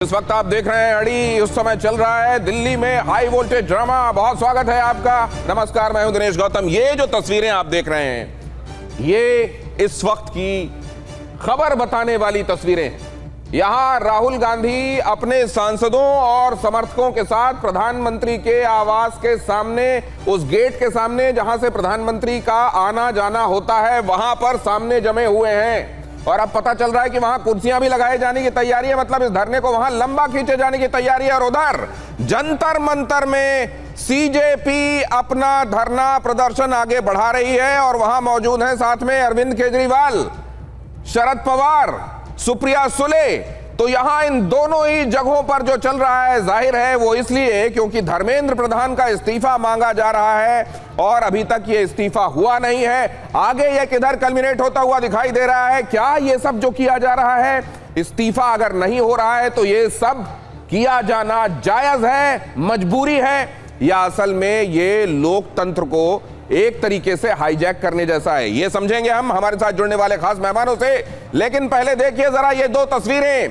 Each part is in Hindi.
इस वक्त आप देख रहे हैं अड़ी। उस समय चल रहा है दिल्ली में हाई वोल्टेज ड्रामा। बहुत स्वागत है आपका। नमस्कार, मैं हूं दिनेश गौतम। ये जो तस्वीरें आप देख रहे हैं, ये इस वक्त की खबर बताने वाली तस्वीरें हैं। यहां राहुल गांधी अपने सांसदों और समर्थकों के साथ प्रधानमंत्री के आवास के सामने, उस गेट के सामने जहां से प्रधानमंत्री का आना जाना होता है, वहां पर सामने जमे हुए हैं। और अब पता चल रहा है कि वहां कुर्सियां भी लगाए जाने की तैयारी है, मतलब इस धरने को वहां लंबा खींचे जाने की तैयारी है। और उधर जंतर मंतर में सीजेपी अपना धरना प्रदर्शन आगे बढ़ा रही है और वहां मौजूद हैं साथ में अरविंद केजरीवाल, शरद पवार, सुप्रिया सुले। तो यहां इन दोनों ही जगहों पर जो चल रहा है, जाहिर है वो इसलिए क्योंकि धर्मेंद्र प्रधान का इस्तीफा मांगा जा रहा है और अभी तक ये इस्तीफा हुआ नहीं है। आगे ये किधर कल्मिनेट होता हुआ दिखाई दे रहा है? क्या ये सब जो किया जा रहा है, इस्तीफा अगर नहीं हो रहा है तो ये सब किया जाना जायज है, मजबूरी है, या असल में ये लोकतंत्र को एक तरीके से हाईजैक करने जैसा है? ये समझेंगे हम हमारे साथ जुड़ने वाले खास मेहमानों से। लेकिन पहले देखिए जरा ये दो तस्वीरें।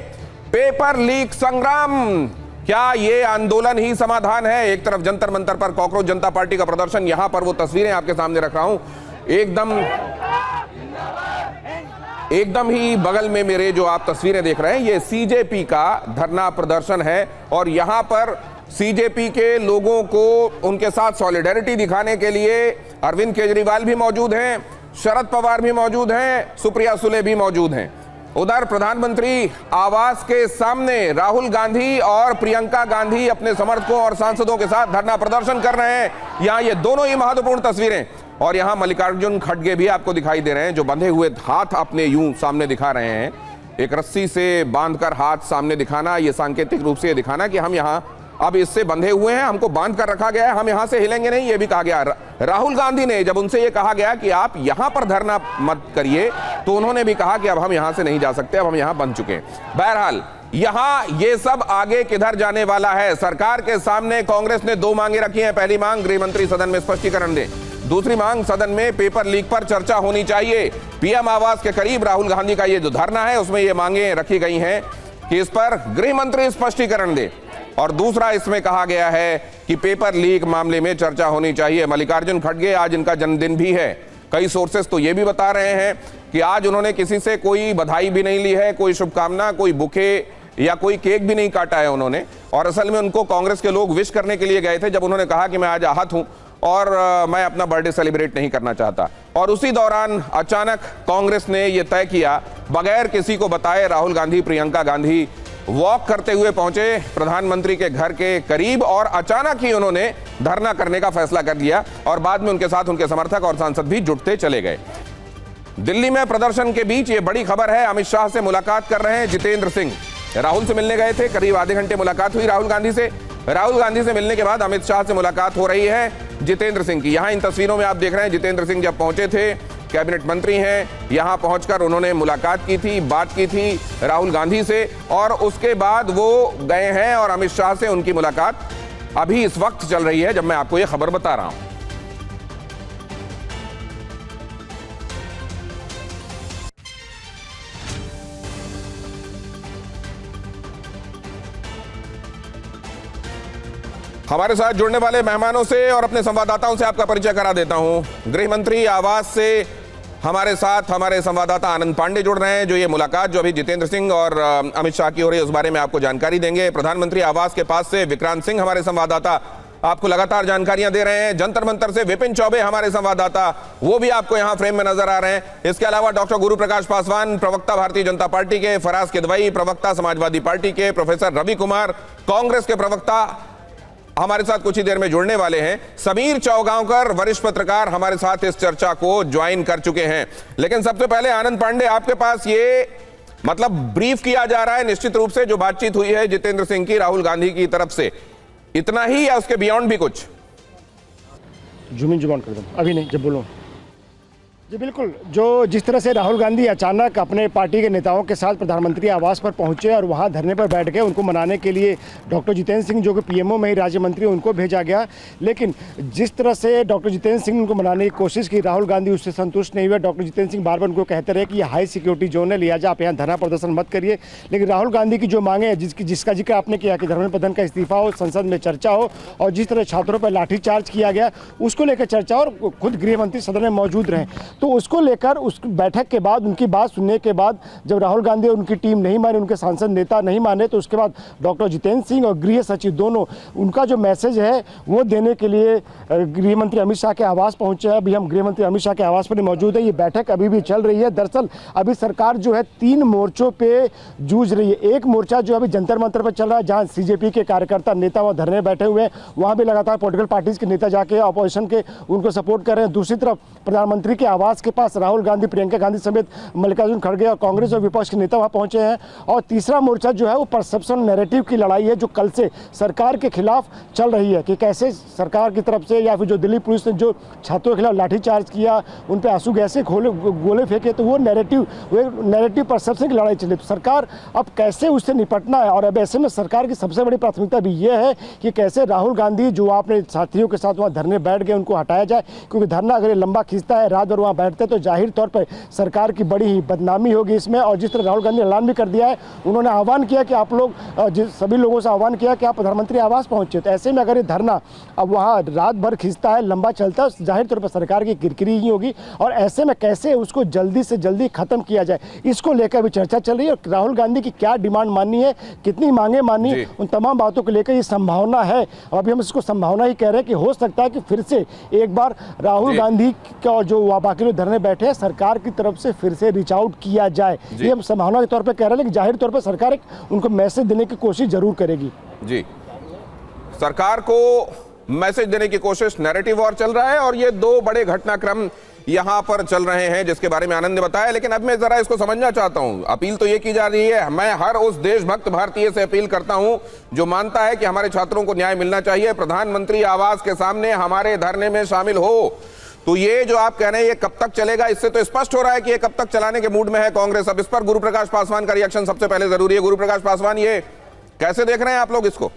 पेपर लीक संग्राम, क्या ये आंदोलन ही समाधान है? एक तरफ जंतर मंतर पर कॉकरोच जनता पार्टी का प्रदर्शन, यहां पर वो तस्वीरें आपके सामने रख रहा हूं। एकदम ही बगल में मेरे जो आप तस्वीरें देख रहे हैं, ये सीजेपी का धरना प्रदर्शन है। और यहां पर सीजेपी के लोगों को उनके साथ सॉलिडेरिटी दिखाने के लिए अरविंद केजरीवाल भी मौजूद हैं, शरद पवार भी मौजूद हैं, सुप्रिया सुले भी मौजूद हैं। उधर प्रधानमंत्री आवास के सामने राहुल गांधी और प्रियंका गांधी अपने समर्थकों और सांसदों के साथ धरना प्रदर्शन कर रहे हैं। यहां ये दोनों ही महत्वपूर्ण तस्वीरें। और यहां मल्लिकार्जुन खड़गे भी आपको दिखाई दे रहे हैं, जो बंधे हुए हाथ अपने यूं सामने दिखा रहे हैं। एक रस्सी से बांधकर हाथ सामने दिखाना, यह सांकेतिक रूप से यह दिखाना कि हम यहां अब इससे बंधे हुए हैं, हमको बांध कर रखा गया है, हम यहां से हिलेंगे नहीं, ये भी कहा गया। राहुल गांधी ने जब उनसे ये कहा गया कि आप यहां पर धरना मत करिए, तो उन्होंने भी कहा कि अब हम यहां से नहीं जा सकते, अब हम यहां बंध चुके हैं। बहरहाल यहां ये सब आगे किधर जाने वाला है? सरकार के सामने कांग्रेस ने दो मांगे रखी हैं। पहली मांग, गृह मंत्री सदन में स्पष्टीकरण दें। दूसरी मांग, सदन में पेपर लीक पर चर्चा होनी चाहिए। पीएम आवास के करीब राहुल गांधी का ये जो धरना है, उसमें ये मांगे रखी गई हैं कि इस पर गृह मंत्री स्पष्टीकरण दे। और दूसरा, इसमें कहा गया है कि पेपर लीक मामले में चर्चा होनी चाहिए। मल्लिकार्जुन खड़गे, आज इनका जन्मदिन भी है। कई सोर्सेस तो ये भी बता रहे हैं कि आज उन्होंने किसी से कोई बधाई भी नहीं ली है, कोई शुभकामना, कोई बुके या कोई केक भी नहीं काटा है उन्होंने। और असल में उनको कांग्रेस के लोग विश करने के लिए गए थे, जब उन्होंने कहा कि मैं आज आहत हूं और मैं अपना बर्थडे सेलिब्रेट नहीं करना चाहता। और उसी दौरान अचानक कांग्रेस ने यह तय किया, बगैर किसी को बताए राहुल गांधी, प्रियंका गांधी वॉक करते हुए पहुंचे प्रधानमंत्री के घर के करीब और अचानक ही उन्होंने धरना करने का फैसला कर लिया। और बाद में उनके साथ उनके समर्थक और सांसद भी जुटते चले गए। दिल्ली में प्रदर्शन के बीच ये बड़ी खबर है, अमित शाह से मुलाकात कर रहे हैं जितेंद्र सिंह। राहुल से मिलने गए थे, करीब आधे घंटे मुलाकात हुई राहुल गांधी से। राहुल गांधी से मिलने के बाद अमित शाह से मुलाकात हो रही है जितेंद्र सिंह की। यहां इन तस्वीरों में आप देख रहे हैं जितेंद्र सिंह जब पहुंचे थे, कैबिनेट मंत्री हैं, यहां पहुंचकर उन्होंने मुलाकात की थी, बात की थी राहुल गांधी से, और उसके बाद वो गए हैं और अमित शाह से उनकी मुलाकात अभी इस वक्त चल रही है जब मैं आपको ये खबर बता रहा हूं। हमारे साथ जुड़ने वाले मेहमानों से और अपने संवाददाताओं से आपका परिचय करा देता हूं। गृह मंत्री आवास से हमारे साथ हमारे संवाददाता आनंद पांडे जुड़ रहे हैं, जो ये मुलाकात जो अभी जितेंद्र सिंह और अमित शाह की हो रही है, उस बारे में आपको जानकारी देंगे। प्रधानमंत्री आवास के पास से विक्रांत सिंह हमारे संवाददाता आपको लगातार जानकारियां दे रहे हैं। जंतर मंतर से विपिन चौबे हमारे संवाददाता, वो भी आपको यहां फ्रेम में नजर आ रहे हैं। इसके अलावा डॉक्टर गुरु प्रकाश पासवान, प्रवक्ता भारतीय जनता पार्टी के, फराज किदवई, प्रवक्ता समाजवादी पार्टी के, प्रोफेसर रवि कुमार, कांग्रेस के प्रवक्ता हमारे साथ कुछ ही देर में जुड़ने वाले हैं। समीर चौगांवकर, वरिष्ठ पत्रकार, हमारे साथ इस चर्चा को ज्वाइन कर चुके हैं। लेकिन सबसे पहले आनंद पांडे, आपके पास ये मतलब ब्रीफ किया जा रहा है निश्चित रूप से जो बातचीत हुई है जितेंद्र सिंह की राहुल गांधी की तरफ से, इतना ही या उसके बियॉन्ड भी कुछ? जुमिन जुबान कर दो, अभी नहीं, जब बोलो। जी बिल्कुल, जो जिस तरह से राहुल गांधी अचानक अपने पार्टी के नेताओं के साथ प्रधानमंत्री आवास पर पहुंचे और वहां धरने पर बैठ गए, उनको मनाने के लिए डॉक्टर जितेंद्र सिंह जो कि पीएमओ में ही राज्य मंत्री, उनको भेजा गया। लेकिन जिस तरह से डॉक्टर जितेंद्र सिंह उनको मनाने की कोशिश की, राहुल गांधी उससे संतुष्ट नहीं हुए। डॉक्टर जितेंद्र सिंह बार बार उनको कहते रहे कि ये हाई सिक्योरिटी जोन है, लिहाजा आप यहाँ धरना प्रदर्शन मत करिए। लेकिन राहुल गांधी की जो मांगे हैं, जिसका जिक्र आपने किया कि धर्मेंद्र प्रधान का इस्तीफा हो, संसद में चर्चा हो, और जिस तरह छात्रों पर लाठीचार्ज किया गया उसको लेकर चर्चा, और खुद गृह मंत्री सदन में मौजूद रहे, तो उसको लेकर उस बैठक के बाद, उनकी बात सुनने के बाद जब राहुल गांधी और उनकी टीम नहीं माने, उनके सांसद नेता नहीं माने, तो उसके बाद डॉक्टर जितेंद्र सिंह और गृह सचिव दोनों उनका जो मैसेज है वो देने के लिए गृह मंत्री अमित शाह के आवास पहुंचे हैं। अभी हम गृह मंत्री अमित शाह के आवास पर मौजूद है। ये बैठक अभी भी चल रही है। दरअसल अभी सरकार जो है 3 मोर्चों पे जूझ रही है। एक मोर्चा जो अभी जंतर मंतर पर चल रहा है, जहां सीजेपी के कार्यकर्ता नेता वहां धरने बैठे हुए हैं, वहां भी लगातार पॉलिटिकल पार्टीज के नेता जाके अपोजिशन के उनको सपोर्ट कर रहे हैं। दूसरी तरफ प्रधानमंत्री के आवास के पास राहुल गांधी, प्रियंका गांधी समेत मल्लिकार्जुन खड़गे और कांग्रेस और विपक्ष के नेता वहां पहुंचे हैं। और तीसरा मोर्चा जो है वो परसेप्शन नैरेटिव की लड़ाई है, जो कल से सरकार के खिलाफ चल रही है कि कैसे सरकार की तरफ से या फिर जो दिल्ली पुलिस ने जो छात्रों के खिलाफ लाठीचार्ज किया, उन पर आंसू गैसें गोले फेंके, तो वो नैरेटिव परसेप्शन की लड़ाई चली। तो सरकार अब कैसे उससे निपटना है, और अब ऐसे में सरकार की सबसे बड़ी प्राथमिकता भी ये है कि कैसे राहुल गांधी जो अपने साथियों के साथ वहाँ धरने बैठ गए उनको हटाया जाए, क्योंकि धरना अगर लंबा खींचता है, रात भर वहाँ बैठते तो जाहिर तौर पर सरकार की बड़ी ही बदनामी होगी इसमें। और जिस तरह राहुल गांधी ने ऐलान भी कर दिया है, उन्होंने आह्वान किया कि आप लोग सभी लोगों से आह्वान किया कि आप प्रधानमंत्री आवास पहुंचे। तो ऐसे में अगर ये धरना अब वहाँ रात भर खींचता है, लंबा चलता है, जाहिर तौर पर सरकार की किरकिरी ही होगी। और ऐसे में कैसे उसको जल्दी से जल्दी खत्म किया जाए, इसको लेकर भी चर्चा चल रही है। और राहुल गांधी की क्या डिमांड माननी है, कितनी मांगे माननी है, उन तमाम बातों को लेकर ये संभावना है। अभी हम इसको संभावना ही कह रहे हैं कि हो सकता है कि फिर से एक बार राहुल गांधी का जो बाकी लोग धरने बैठे हैं, सरकार की तरफ से फिर से रीच आउट किया जाए। ये हम संभावना के तौर पे कह रहे हैं, लेकिन जाहिर तौर पे सरकार उनको मैसेज देने की कोशिश जरूर करेगी। जी, सरकार को मैसेज देने की कोशिश, नैरेटिव और चल रहा है, और ये 2 बड़े घटनाक्रम यहां पर चल रहे हैं जिसके बारे में आनंद ने बताया। लेकिन अब मैं जरा इसको समझना चाहता हूं। अपील तो ये की जा रही है, मैं हर उस देशभक्त भारतीय से अपील करता हूं जो मानता है कि हमारे छात्रों को न्याय मिलना चाहिए, प्रधानमंत्री आवास के सामने हमारे धरने में शामिल हो। तो ये जो आप कह रहे हैं ये कब तक चलेगा, इससे तो स्पष्ट हो रहा है कि ये कब तक चलाने के मूड में है कांग्रेस। अब इस पर गुरु प्रकाश पासवान का रिएक्शन सबसे पहले जरूरी है। गुरु प्रकाश पासवान, ये कैसे देख रहे हैं आप लोग इसको?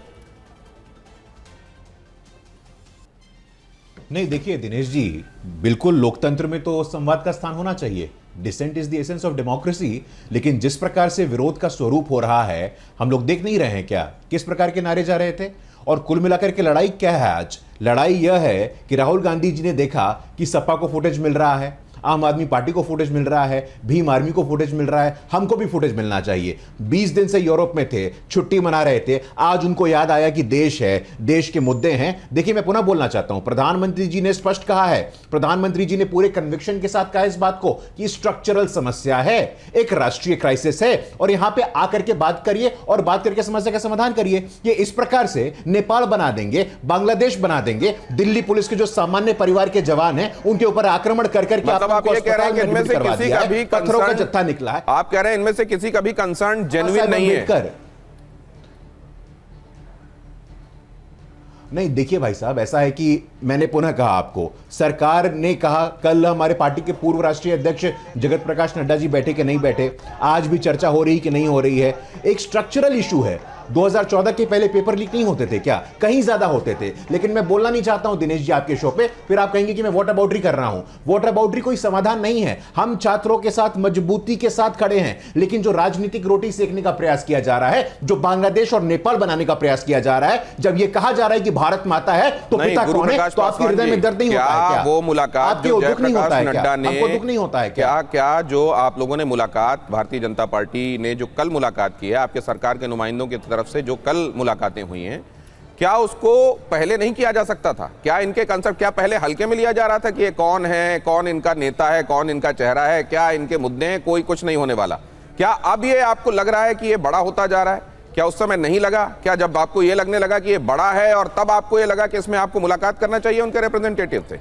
नहीं, देखिए दिनेश जी, बिल्कुल लोकतंत्र में तो संवाद का स्थान होना चाहिए। Dissent is the essence of democracy. लेकिन जिस प्रकार से विरोध का स्वरूप हो रहा है, हम लोग देख नहीं रहे हैं क्या किस प्रकार के नारे जा रहे थे। और कुल मिलाकर के लड़ाई क्या है आज? लड़ाई यह है कि राहुल गांधी जी ने देखा कि सपा को फुटेज मिल रहा है, आम आदमी पार्टी को फुटेज मिल रहा है, भीम आर्मी को फुटेज मिल रहा है, हमको भी फुटेज मिलना चाहिए। 20 दिन से यूरोप में थे, छुट्टी मना रहे थे, आज उनको याद आया कि देश है, देश के मुद्दे हैं। देखिए, मैं पुनः बोलना चाहता हूं, प्रधानमंत्री जी ने स्पष्ट कहा है, प्रधानमंत्री जी ने पूरे कन्विक्शन के साथ कहा इस बात को कि स्ट्रक्चरल समस्या है, एक राष्ट्रीय क्राइसिस है, और यहां पे आकर के बात करिए और बात करके समस्या का समाधान करिए। ये इस प्रकार से नेपाल बना देंगे, बांग्लादेश बना देंगे, दिल्ली पुलिस के जो सामान्य परिवार के जवान हैं उनके ऊपर आक्रमण कर करके आप ये कह रहे हैं कि इनमें से किसी का भी पत्थरों का जत्था निकला है। आप कह रहे हैं इनमें से किसी का भी कंसर्न जेन्युइन नहीं है। नहीं, देखिए भाई साहब, ऐसा है कि मैंने पुनः कहा आपको, सरकार ने कहा, कल हमारे पार्टी के पूर्व राष्ट्रीय अध्यक्ष जगत प्रकाश नड्डा जी बैठे कि नहीं बैठे, आज भी चर्चा हो रही कि नहीं हो रही है। एक स्ट्रक्चरल इशू है। 2014 के पहले पेपर लीक नहीं होते थे क्या? कहीं ज्यादा होते थे। लेकिन मैं बोलना नहीं चाहता हूं दिनेश जी आपके शो पे, फिर आप कहेंगे कि मैं वोटर बाउंड्री कर रहा हूं। वोटर बाउंड्री कोई समाधान नहीं है। हम छात्रों के साथ मजबूती के साथ खड़े हैं, लेकिन जो राजनीतिक रोटी सेकने का प्रयास किया जा रहा है, जो बांग्लादेश और नेपाल बनाने का प्रयास किया जा रहा है, जब यह कहा जा रहा है कि भारत माता है तो पिता कौन है, तो आपके हृदय में दर्द नहीं होता है क्या? वो मुलाकात आपको दुख नहीं होता है क्या? आपको दुख नहीं होता है क्या? क्या जो आप लोगों ने मुलाकात, भारतीय जनता पार्टी ने जो कल मुलाकात की है आपके सरकार के नुमाइंदों की तरफ से, जो कल मुलाकातें हुई हैं, क्या उसको पहले नहीं किया जा सकता था? क्या इनके कंसेप्ट क्या पहले हल्के में लिया जा रहा था कि ये कौन है, कौन इनका नेता है, कौन इनका चेहरा है, क्या इनके मुद्दे हैं, कोई कुछ नहीं होने वाला? क्या अब ये आपको लग रहा है कि ये बड़ा होता जा रहा है? क्या उस समय नहीं लगा? क्या जब आपको ये लगने लगा कि ये बड़ा है और तब आपको ये लगा कि इसमें आपको मुलाकात करना चाहिए उनके रिप्रेजेंटेटिव से?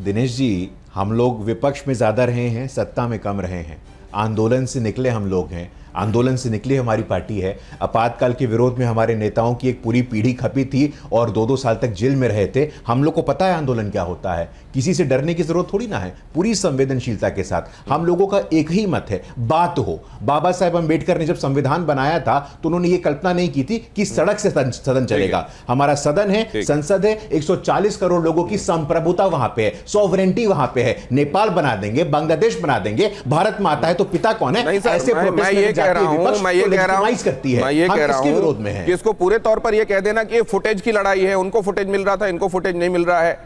दिनेश जी, हम लोग विपक्ष में ज्यादा रहे हैं, सत्ता में कम रहे हैं। आंदोलन से निकले हम लोग हैं। आंदोलन से निकली हमारी पार्टी है। आपातकाल के विरोध में हमारे नेताओं की एक पूरी पीढ़ी खपी थी और 2-2 साल तक जेल में रहे थे। हम लोग को पता है आंदोलन क्या होता है, किसी से डरने की जरूरत थोड़ी ना है। पूरी संवेदनशीलता के साथ हम लोगों का एक ही मत है, बात हो। बाबा साहेब अंबेडकर ने जब संविधान बनाया था तो उन्होंने ये कल्पना नहीं की थी कि सड़क से सदन चलेगा। हमारा सदन है, संसद है, 140 करोड़ लोगों की संप्रभुता वहां पे है, सॉवरेंटी वहां पे है। नेपाल बना देंगे, बांग्लादेश बना देंगे, भारत माता है तो पिता कौन है? ऐसे मैं ये कह रहा हूं कि इसको पूरे तौर पर ये कह देना कि ये फुटेज की लड़ाई है, उनको फुटेज मिल रहा था, इनको फुटेज नहीं मिल रहा है,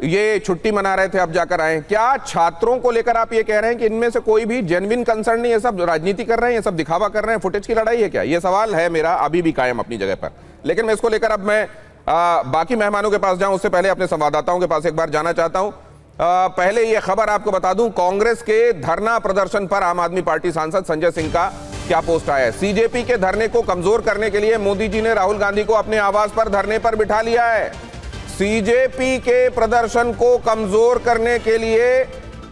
ये छुट्टी मना रहे थे अब जाकर आए। क्या छात्रों को लेकर आप ये कह रहे हैं कि इनमें से कोई भी जेन्युइन कंसर्न नहीं है, सब राजनीति कर रहे हैं, ये सब दिखावा कर रहे हैं, फुटेज की लड़ाई है क्या? ये सवाल है मेरा अभी भी कायम अपनी जगह पर। लेकिन मैं इसको लेकर अब मैं बाकी मेहमानों के पास जाऊं उससे पहले अपने संवाददाताओं के पास एक बार जाना चाहता हूं। पहले ये खबर आपको बता दूं, कांग्रेस के धरना प्रदर्शन पर आम आदमी पार्टी सांसद संजय सिंह का क्या पोस्ट आया है। सीजेपी के धरने को कमजोर करने के लिए मोदी जी ने राहुल गांधी को अपने आवास पर धरने पर बिठा लिया है। सीजेपी के प्रदर्शन को कमजोर करने के लिए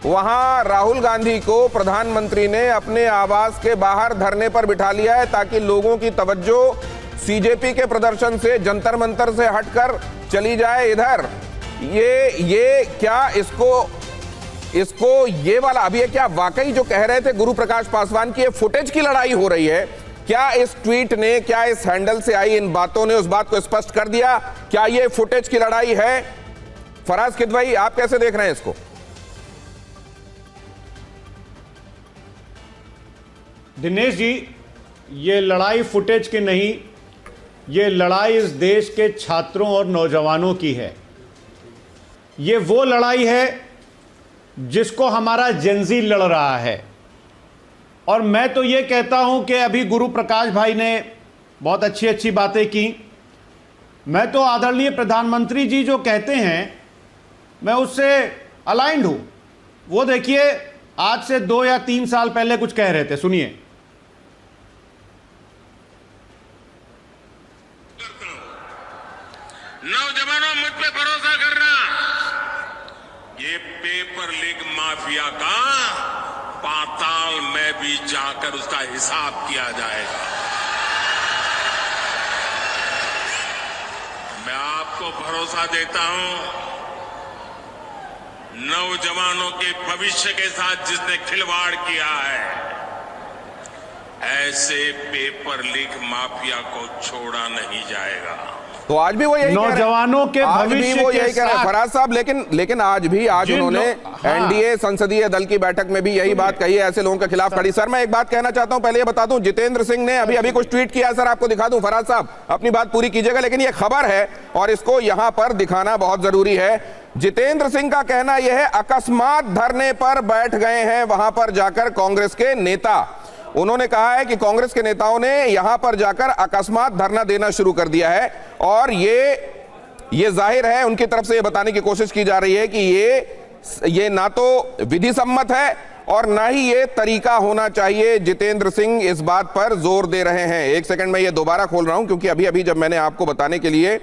वहां राहुल गांधी को प्रधानमंत्री ने अपने आवास के बाहर धरने पर बिठा लिया है ताकि लोगों की तवज्जो सीजेपी के प्रदर्शन से जंतर मंतर से हटकर चली जाए इधर। ये क्या इसको ये वाला अभी ये क्या वाकई जो कह रहे थे गुरु प्रकाश पासवान की ये फुटेज की लड़ाई हो रही है? क्या इस ट्वीट ने, क्या इस हैंडल से आई इन बातों ने उस बात को स्पष्ट कर दिया? क्या ये फुटेज की लड़ाई है? फराज किदवई, आप कैसे देख रहे हैं इसको? दिनेश जी, ये लड़ाई फुटेज की नहीं, ये लड़ाई इस देश के छात्रों और नौजवानों की है। ये वो लड़ाई है जिसको हमारा जेनजी लड़ रहा है। और मैं तो ये कहता हूं कि अभी गुरु प्रकाश भाई ने बहुत अच्छी अच्छी बातें की। मैं तो आदरणीय प्रधानमंत्री जी जो कहते हैं मैं उससे अलाइंड हूं। वो देखिए आज से 2 या 3 साल पहले कुछ कह रहे थे, सुनिए। नौजवानों, मुझ पे भरोसा करना, ये पेपर लीक माफिया का पाताल में भी जाकर उसका हिसाब किया जाएगा। मैं आपको भरोसा देता हूं, नौजवानों के भविष्य के साथ जिसने खिलवाड़ किया है, ऐसे पेपर लीक माफिया को छोड़ा नहीं जाएगा। तो आज भी वो यही नौजवानों के भविष्य के साथ फराज साहब, लेकिन आज उन्होंने एनडीए संसदीय दल की बैठक में भी यही बात कही है, ऐसे लोगों के खिलाफ खड़ी। सर मैं एक बात कहना चाहता हूं, पहले ये बता दूं, जितेंद्र सिंह ने अभी कुछ ट्वीट किया है, सर आपको दिखा दूं। फराज साहब अपनी बात पूरी कीजिएगा, लेकिन ये खबर है और इसको यहां पर दिखाना बहुत जरूरी है। जितेंद्र सिंह का कहना यह है, अकस्मात धरने पर बैठ गए हैं वहां पर जाकर कांग्रेस के नेता। उन्होंने कहा है कि कांग्रेस के नेताओं ने यहां पर जाकर अकस्मात धरना देना शुरू कर दिया है और ये जाहिर है उनकी तरफ से ये बताने की कोशिश की जा रही है कि ये ना तो विधि सम्मत है और ना ही ये तरीका होना चाहिए। जितेंद्र सिंह इस बात पर जोर दे रहे हैं। एक सेकंड में ये दोबारा खोल रहा हूं क्योंकि अभी जब मैंने आपको बताने के लिए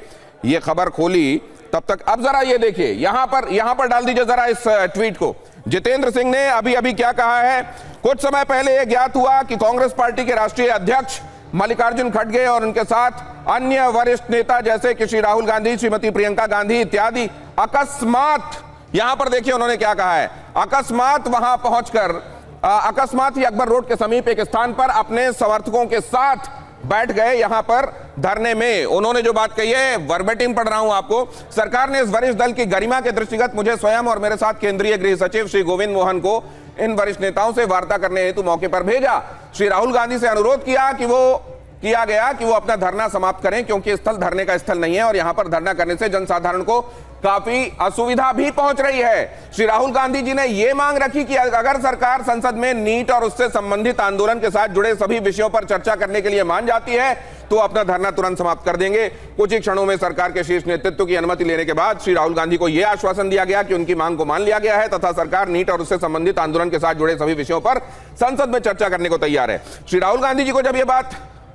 ये खबर खोली तब तक, अब जरा ये देखिए, यहां पर डाल दीजिए जरा इस ट्वीट को। जितेंद्र सिंह ने अभी क्या कहा है। कुछ समय पहले यह ज्ञात हुआ कि कांग्रेस पार्टी के राष्ट्रीय अध्यक्ष मल्लिकार्जुन खड़गे और उनके साथ अन्य वरिष्ठ नेता जैसे कि श्री राहुल गांधी, श्रीमती प्रियंका गांधी इत्यादि अकस्मात, यहां पर देखिए उन्होंने क्या कहा है, अकस्मात वहां पहुंचकर अकस्मात ही अकबर रोड के समीप एक स्थान पर अपने समर्थकों के साथ बैठ गए यहां पर धरने में। उन्होंने जो बात कही है वर्बेटिम पढ़ रहा हूं आपको। सरकार ने इस वरिष्ठ दल की गरिमा के दृष्टिगत मुझे स्वयं और मेरे साथ केंद्रीय गृह सचिव श्री गोविंद मोहन को इन वरिष्ठ नेताओं से वार्ता करने हेतु मौके पर भेजा। श्री राहुल गांधी से अनुरोध किया कि वो अपना धरना समाप्त करें क्योंकि स्थल धरने का स्थल नहीं है और यहां पर धरना करने से जनसाधारण को काफी असुविधा भी पहुंच रही है। श्री राहुल गांधी जी ने यह मांग रखी कि अगर सरकार संसद में नीट और उससे संबंधित आंदोलन के साथ जुड़े सभी विषयों पर चर्चा करने के लिए मान जाती है तो अपना धरना तुरंत समाप्त कर देंगे। कुछ ही क्षणों में सरकार के शीर्ष नेतृत्व की अनुमति लेने के बाद श्री राहुल गांधी को यह आश्वासन दिया गया कि उनकी मांग को मान लिया गया है तथा सरकार नीट और उससे संबंधित आंदोलन के साथ जुड़े सभी विषयों पर संसद में चर्चा करने को तैयार है। श्री राहुल गांधी जी को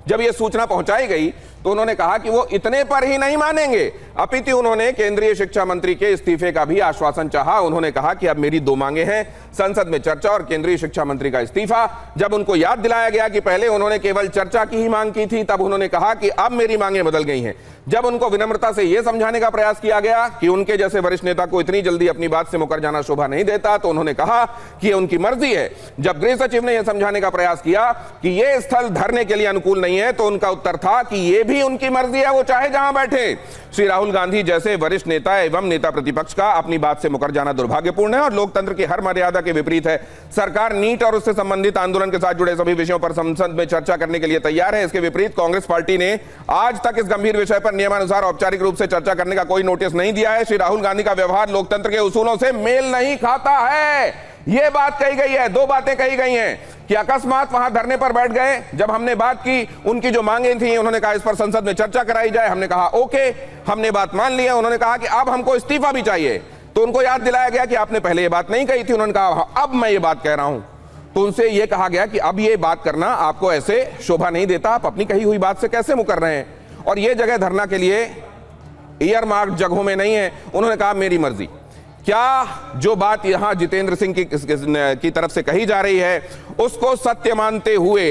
जब यह सूचना पहुंचाई गई तो उन्होंने कहा कि वो इतने पर ही नहीं मानेंगे, अपितु उन्होंने केंद्रीय शिक्षा मंत्री के इस्तीफे का भी आश्वासन चाहा। उन्होंने कहा कि अब मेरी 2 मांगे हैं, संसद में चर्चा और केंद्रीय शिक्षा मंत्री का इस्तीफा। जब उनको याद दिलाया गया कि पहले उन्होंने केवल चर्चा की ही मांग की थी, तब उन्होंने कहा कि अब मेरी मांगे बदल गई हैं। जब उनको विनम्रता से यह समझाने का प्रयास किया गया कि उनके जैसे वरिष्ठ नेता को इतनी जल्दी अपनी बात से मुकर जाना शोभा नहीं देता, तो उन्होंने कहा कि यह उनकी मर्जी है। जब गृह सचिव ने यह समझाने का प्रयास किया कि यह स्थल धरने के लिए अनुकूल नहीं है, तो उनका उत्तर था कि यह भी उनकी मर्जी है, वो चाहे जहां बैठे। श्री राहुल गांधी जैसे वरिष्ठ नेता एवं नेता प्रतिपक्ष का अपनी बात से मुकर जाना दुर्भाग्यपूर्ण है और लोकतंत्र की हर मर्यादा के विपरीत है। सरकार नीट और उससे संबंधित आंदोलन के साथ जुड़े सभी विषयों पर संसद में चर्चा करने के लिए तैयार है। इसके विपरीत कांग्रेस पार्टी ने आज तक इस गंभीर विषय पर नियमानुसार औपचारिक रूप से चर्चा करने का कोई नोटिस नहीं दिया है। श्री राहुल गांधी का व्यवहार लोकतंत्र के उसूलों से मेल नहीं खाता है। यह बात कही गई है। 2 बातें कही गई हैं कि अकस्मात वहां धरने पर बैठ गए। जब हमने बात की, उनकी जो मांगे थी, उन्होंने कहा इस पर संसद में चर्चा कराई जाए। हमने कहा ओके, हमने बात मान ली है। उन्होंने कहा कि अब हमको इस्तीफा भी चाहिए, तो उनको याद दिलाया गया कि आपने पहले ये बात नहीं कही थी। उन्होंने कहा अब मैं ये बात कह रहा हूं। तो उनसे यह कहा गया कि अब ये बात करना आपको ऐसे शोभा नहीं देता, आप अपनी कही हुई बात से कैसे मुकर रहे हैं, और ये जगह धरना के लिए ईयरमार्क जगहों में नहीं है। उन्होंने कहा मेरी मर्जी। क्या जो बात यहां जितेंद्र सिंह की तरफ से कही जा रही है उसको सत्य मानते हुए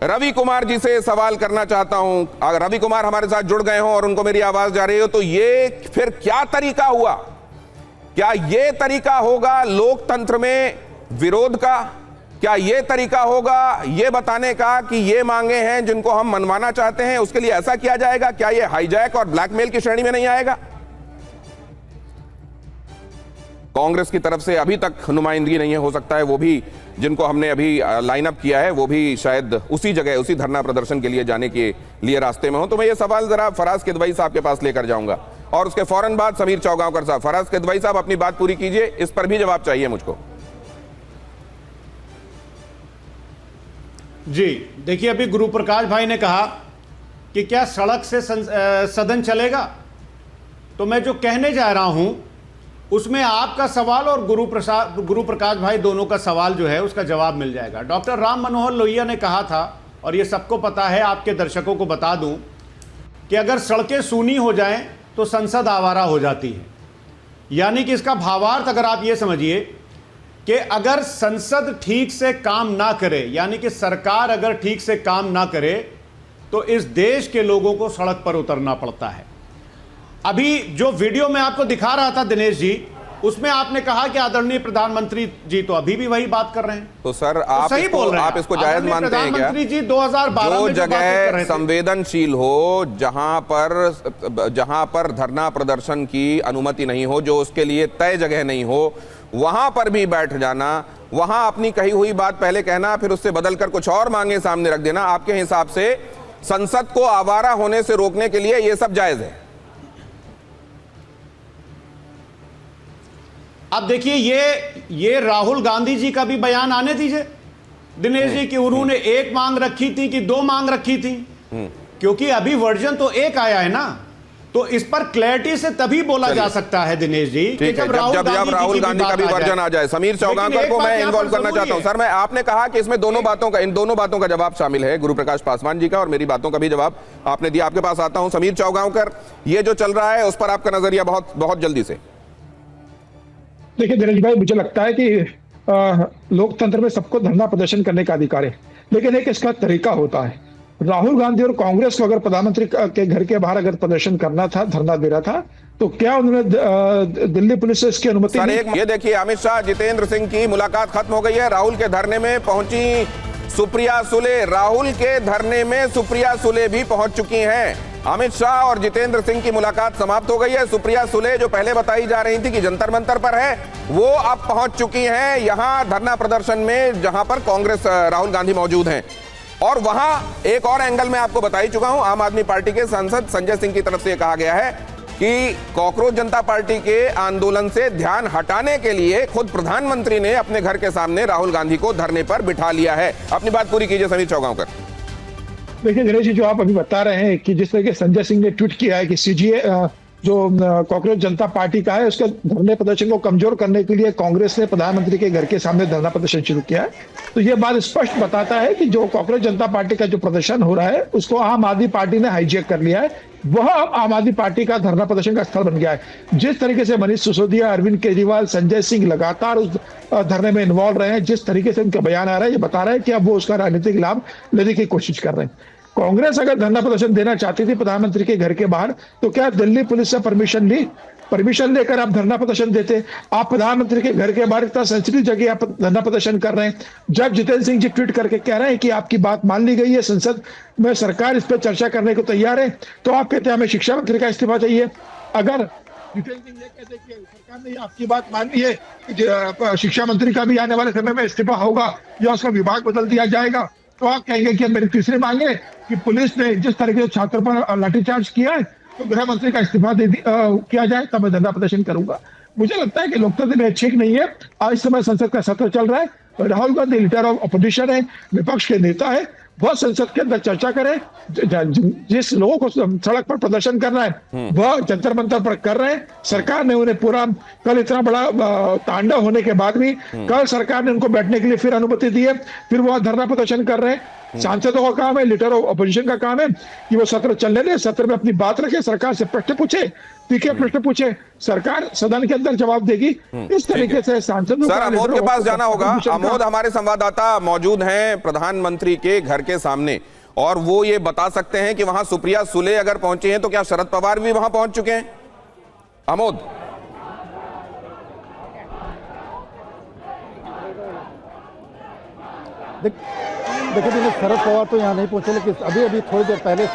रवि कुमार जी से सवाल करना चाहता हूं। अगर रवि कुमार हमारे साथ जुड़ गए हों और उनको मेरी आवाज जा रही हो, तो ये फिर क्या तरीका हुआ? क्या ये तरीका होगा लोकतंत्र में विरोध का? क्या ये तरीका होगा ये बताने का कि ये मांगे हैं जिनको हम मनवाना चाहते हैं, उसके लिए ऐसा किया जाएगा? क्या ये हाईजैक और ब्लैकमेल की श्रेणी में नहीं आएगा? कांग्रेस की तरफ से अभी तक नुमाइंदगी नहीं है। हो सकता है वो भी, जिनको हमने अभी लाइन अप किया है, वो भी शायद उसी जगह, उसी धरना प्रदर्शन के लिए जाने के लिए रास्ते में हो। तो मैं ये सवाल जरा फराज किदवई साहब के पास लेकर जाऊंगा और उसके फौरन बाद समीर चौगांवकर साहब। फराज किदवई साहब अपनी बात पूरी कीजिए, इस पर भी जवाब चाहिए मुझको। जी देखिए, अभी गुरु प्रकाश भाई ने कहा कि क्या सड़क से सदन चलेगा, तो मैं जो कहने जा रहा हूं उसमें आपका सवाल और गुरु प्रकाश भाई दोनों का सवाल जो है उसका जवाब मिल जाएगा। डॉक्टर राम मनोहर लोहिया ने कहा था, और ये सबको पता है, आपके दर्शकों को बता दूं कि अगर सड़कें सूनी हो जाएं तो संसद आवारा हो जाती है। यानी कि इसका भावार्थ अगर आप ये समझिए कि अगर संसद ठीक से काम ना करे, यानी कि सरकार अगर ठीक से काम ना करे, तो इस देश के लोगों को सड़क पर उतरना पड़ता है। अभी जो वीडियो में आपको दिखा रहा था दिनेश जी, उसमें आपने कहा कि आदरणीय प्रधानमंत्री जी तो अभी भी वही बात कर रहे हैं। तो सर आप तो इसको, आप इसको जायज मानते हैं क्या? प्रधानमंत्री जी 2012 जो में जगह संवेदनशील हो, जहां पर धरना प्रदर्शन की अनुमति नहीं हो, जो उसके लिए तय जगह नहीं हो, वहां पर भी बैठ जाना, वहां अपनी कही हुई बात पहले कहना, फिर उससे बदलकर कुछ और मांगे सामने रख देना, आपके हिसाब से संसद को आवारा होने से रोकने के लिए यह सब जायज है? अब देखिए, ये राहुल गांधी जी का भी बयान आने दीजिए दिनेश जी, कि उन्होंने एक मांग रखी थी कि 2 मांग रखी थी, क्योंकि अभी वर्जन तो एक आया है ना, तो इस पर क्लैरिटी से तभी बोला जा सकता है दिनेश जी कि जब राहुल गांधी का भी वर्जन आ जाए। समीर चौगांवकर को मैं इन्वॉल्व करना चाहता हूं। सर, मैं, आपने कहा कि इसमें इन दोनों बातों का जवाब शामिल है, गुरु प्रकाश पासवान जी का और मेरी बातों का भी जवाब आपने दिया। आपके पास आता हूं समीर चौगांवकर, ये जो चल रहा है उस पर आपका नजरिया बहुत जल्दी से। देखिए दिनेश भाई, मुझे लगता है कि लोकतंत्र में सबको धरना प्रदर्शन करने का अधिकार है, लेकिन एक इसका तरीका होता है। राहुल गांधी और कांग्रेस को अगर प्रधानमंत्री के घर के बाहर अगर प्रदर्शन करना था, धरना दे रहा था, तो क्या उन्होंने दिल्ली पुलिस से इसकी अनुमति नहीं? ये देखिए, अमित शाह जितेंद्र सिंह की मुलाकात खत्म हो गई है। राहुल के धरने में पहुंची सुप्रिया सुले, राहुल के धरने में सुप्रिया सुले भी पहुंच चुकी हैं। अमित शाह और जितेंद्र सिंह की मुलाकात समाप्त हो गई है। सुप्रिया सुले, जो पहले बताई जा रही थी कि जंतर मंतर पर है, वो अब पहुंच चुकी हैं यहां धरना प्रदर्शन में, जहां पर कांग्रेस राहुल गांधी मौजूद हैं। और वहां एक और एंगल में आपको बता ही चुका हूं, आम आदमी पार्टी के सांसद संजय सिंह की तरफ से कहा गया है कि कॉकरोच जनता पार्टी के आंदोलन से ध्यान हटाने के लिए खुद प्रधानमंत्री ने अपने घर के सामने राहुल गांधी को धरने पर बिठा लिया है। अपनी बात पूरी कीजिए समीर चौगांवकर। देखिए दिनेश जी, जो आप अभी बता रहे हैं कि जिस तरह के संजय सिंह ने ट्वीट किया है कि जो कॉकरोच जनता पार्टी का है, उसके धरने प्रदर्शन को कमजोर करने के लिए कांग्रेस ने प्रधानमंत्री के घर के सामने धरना प्रदर्शन शुरू किया है। तो ये बात स्पष्ट बताता है कि जो कॉकरोच जनता पार्टी का जो प्रदर्शन हो रहा है उसको आम आदमी पार्टी ने हाईजैक कर लिया है। वह अब आम आदमी पार्टी का धरना प्रदर्शन का स्थल बन गया है। जिस तरीके से मनीष सिसोदिया, अरविंद केजरीवाल, संजय सिंह लगातार उस धरने में इन्वॉल्व रहे हैं, जिस तरीके से उनका बयान आ रहा है, ये बता रहा है कि अब वो उसका राजनीतिक लाभ लेने की कोशिश कर रहे हैं। कांग्रेस अगर धरना प्रदर्शन देना चाहती थी प्रधानमंत्री के घर के बाहर, तो क्या दिल्ली पुलिस से परमिशन लेकर आप धरना प्रदर्शन देते? आप प्रधानमंत्री के घर के बाहर इतना सेंसिटिव जगह आप धरना प्रदर्शन कर रहे हैं। जब जितेंद्र सिंह जी ट्वीट करके कह रहे हैं कि आपकी बात मान ली गई है, संसद में सरकार इस पर चर्चा करने को तैयार है, तो आप कहते हैं हमें शिक्षा मंत्री का इस्तीफा चाहिए। अगर जितेंद्र सिंह ये कहते कि सरकार ने आपकी बात मान ली है कि शिक्षा मंत्री का भी आने वाले समय में इस्तीफा होगा या उसका विभाग बदल दिया जाएगा, तो आप कहेंगे कि मेरी तीसरी मांग है कि पुलिस ने जिस तरीके से छात्र पर लाठीचार्ज किया है तो गृह मंत्री का इस्तीफा किया जाए, तब मैं धरना प्रदर्शन करूंगा। मुझे लगता है कि लोकतंत्र में ठीक नहीं है। आज समय संसद का सत्र चल रहा है, Rahul Gandhi leader of opposition है, विपक्ष के नेता है, वह संसद के अंदर चर्चा करें। जिस लोगों को सड़क पर प्रदर्शन करना है वह जंतर मंतर पर कर रहे हैं। सरकार ने उन्हें पूरा, कल इतना बड़ा तांडव होने के बाद भी कल सरकार ने उनको बैठने के लिए फिर अनुमति दी है, फिर वह धरना प्रदर्शन कर रहे हैं। सांसदों का काम है, लीडर ऑफ अपोजिशन का काम है कि वो सत्र चलने दें, सत्र में अपनी बात रखे, सरकार से प्रश्न पूछे, तीखे प्रश्न पूछे, सरकार सदन के अंदर जवाब देगी। इस तरीके से सांसदों सर अमोद के पास जाना होगा। अमोद हमारे संवाददाता मौजूद हैं प्रधानमंत्री के घर के सामने और वो ये बता सकते हैं कि वहां सुप्रिया सुले अगर पहुंचे हैं तो क्या शरद पवार भी वहां पहुंच चुके हैं? अमोद देखिए शरद पवार तो यहाँ नहीं पहुंचे, लेकिन अभी थोड़ी देर पहले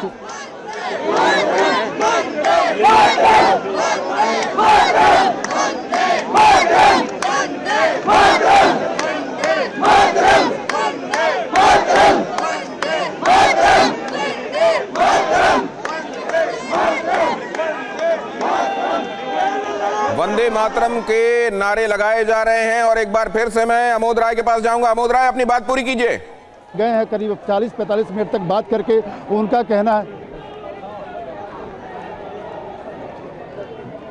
वंदे मातरम के नारे लगाए जा रहे हैं और एक बार फिर से मैं अमोद राय के पास जाऊंगा। अमोद राय अपनी बात पूरी कीजिए। गए हैं, करीब 40-45 मिनट तक बात करके उनका कहना है।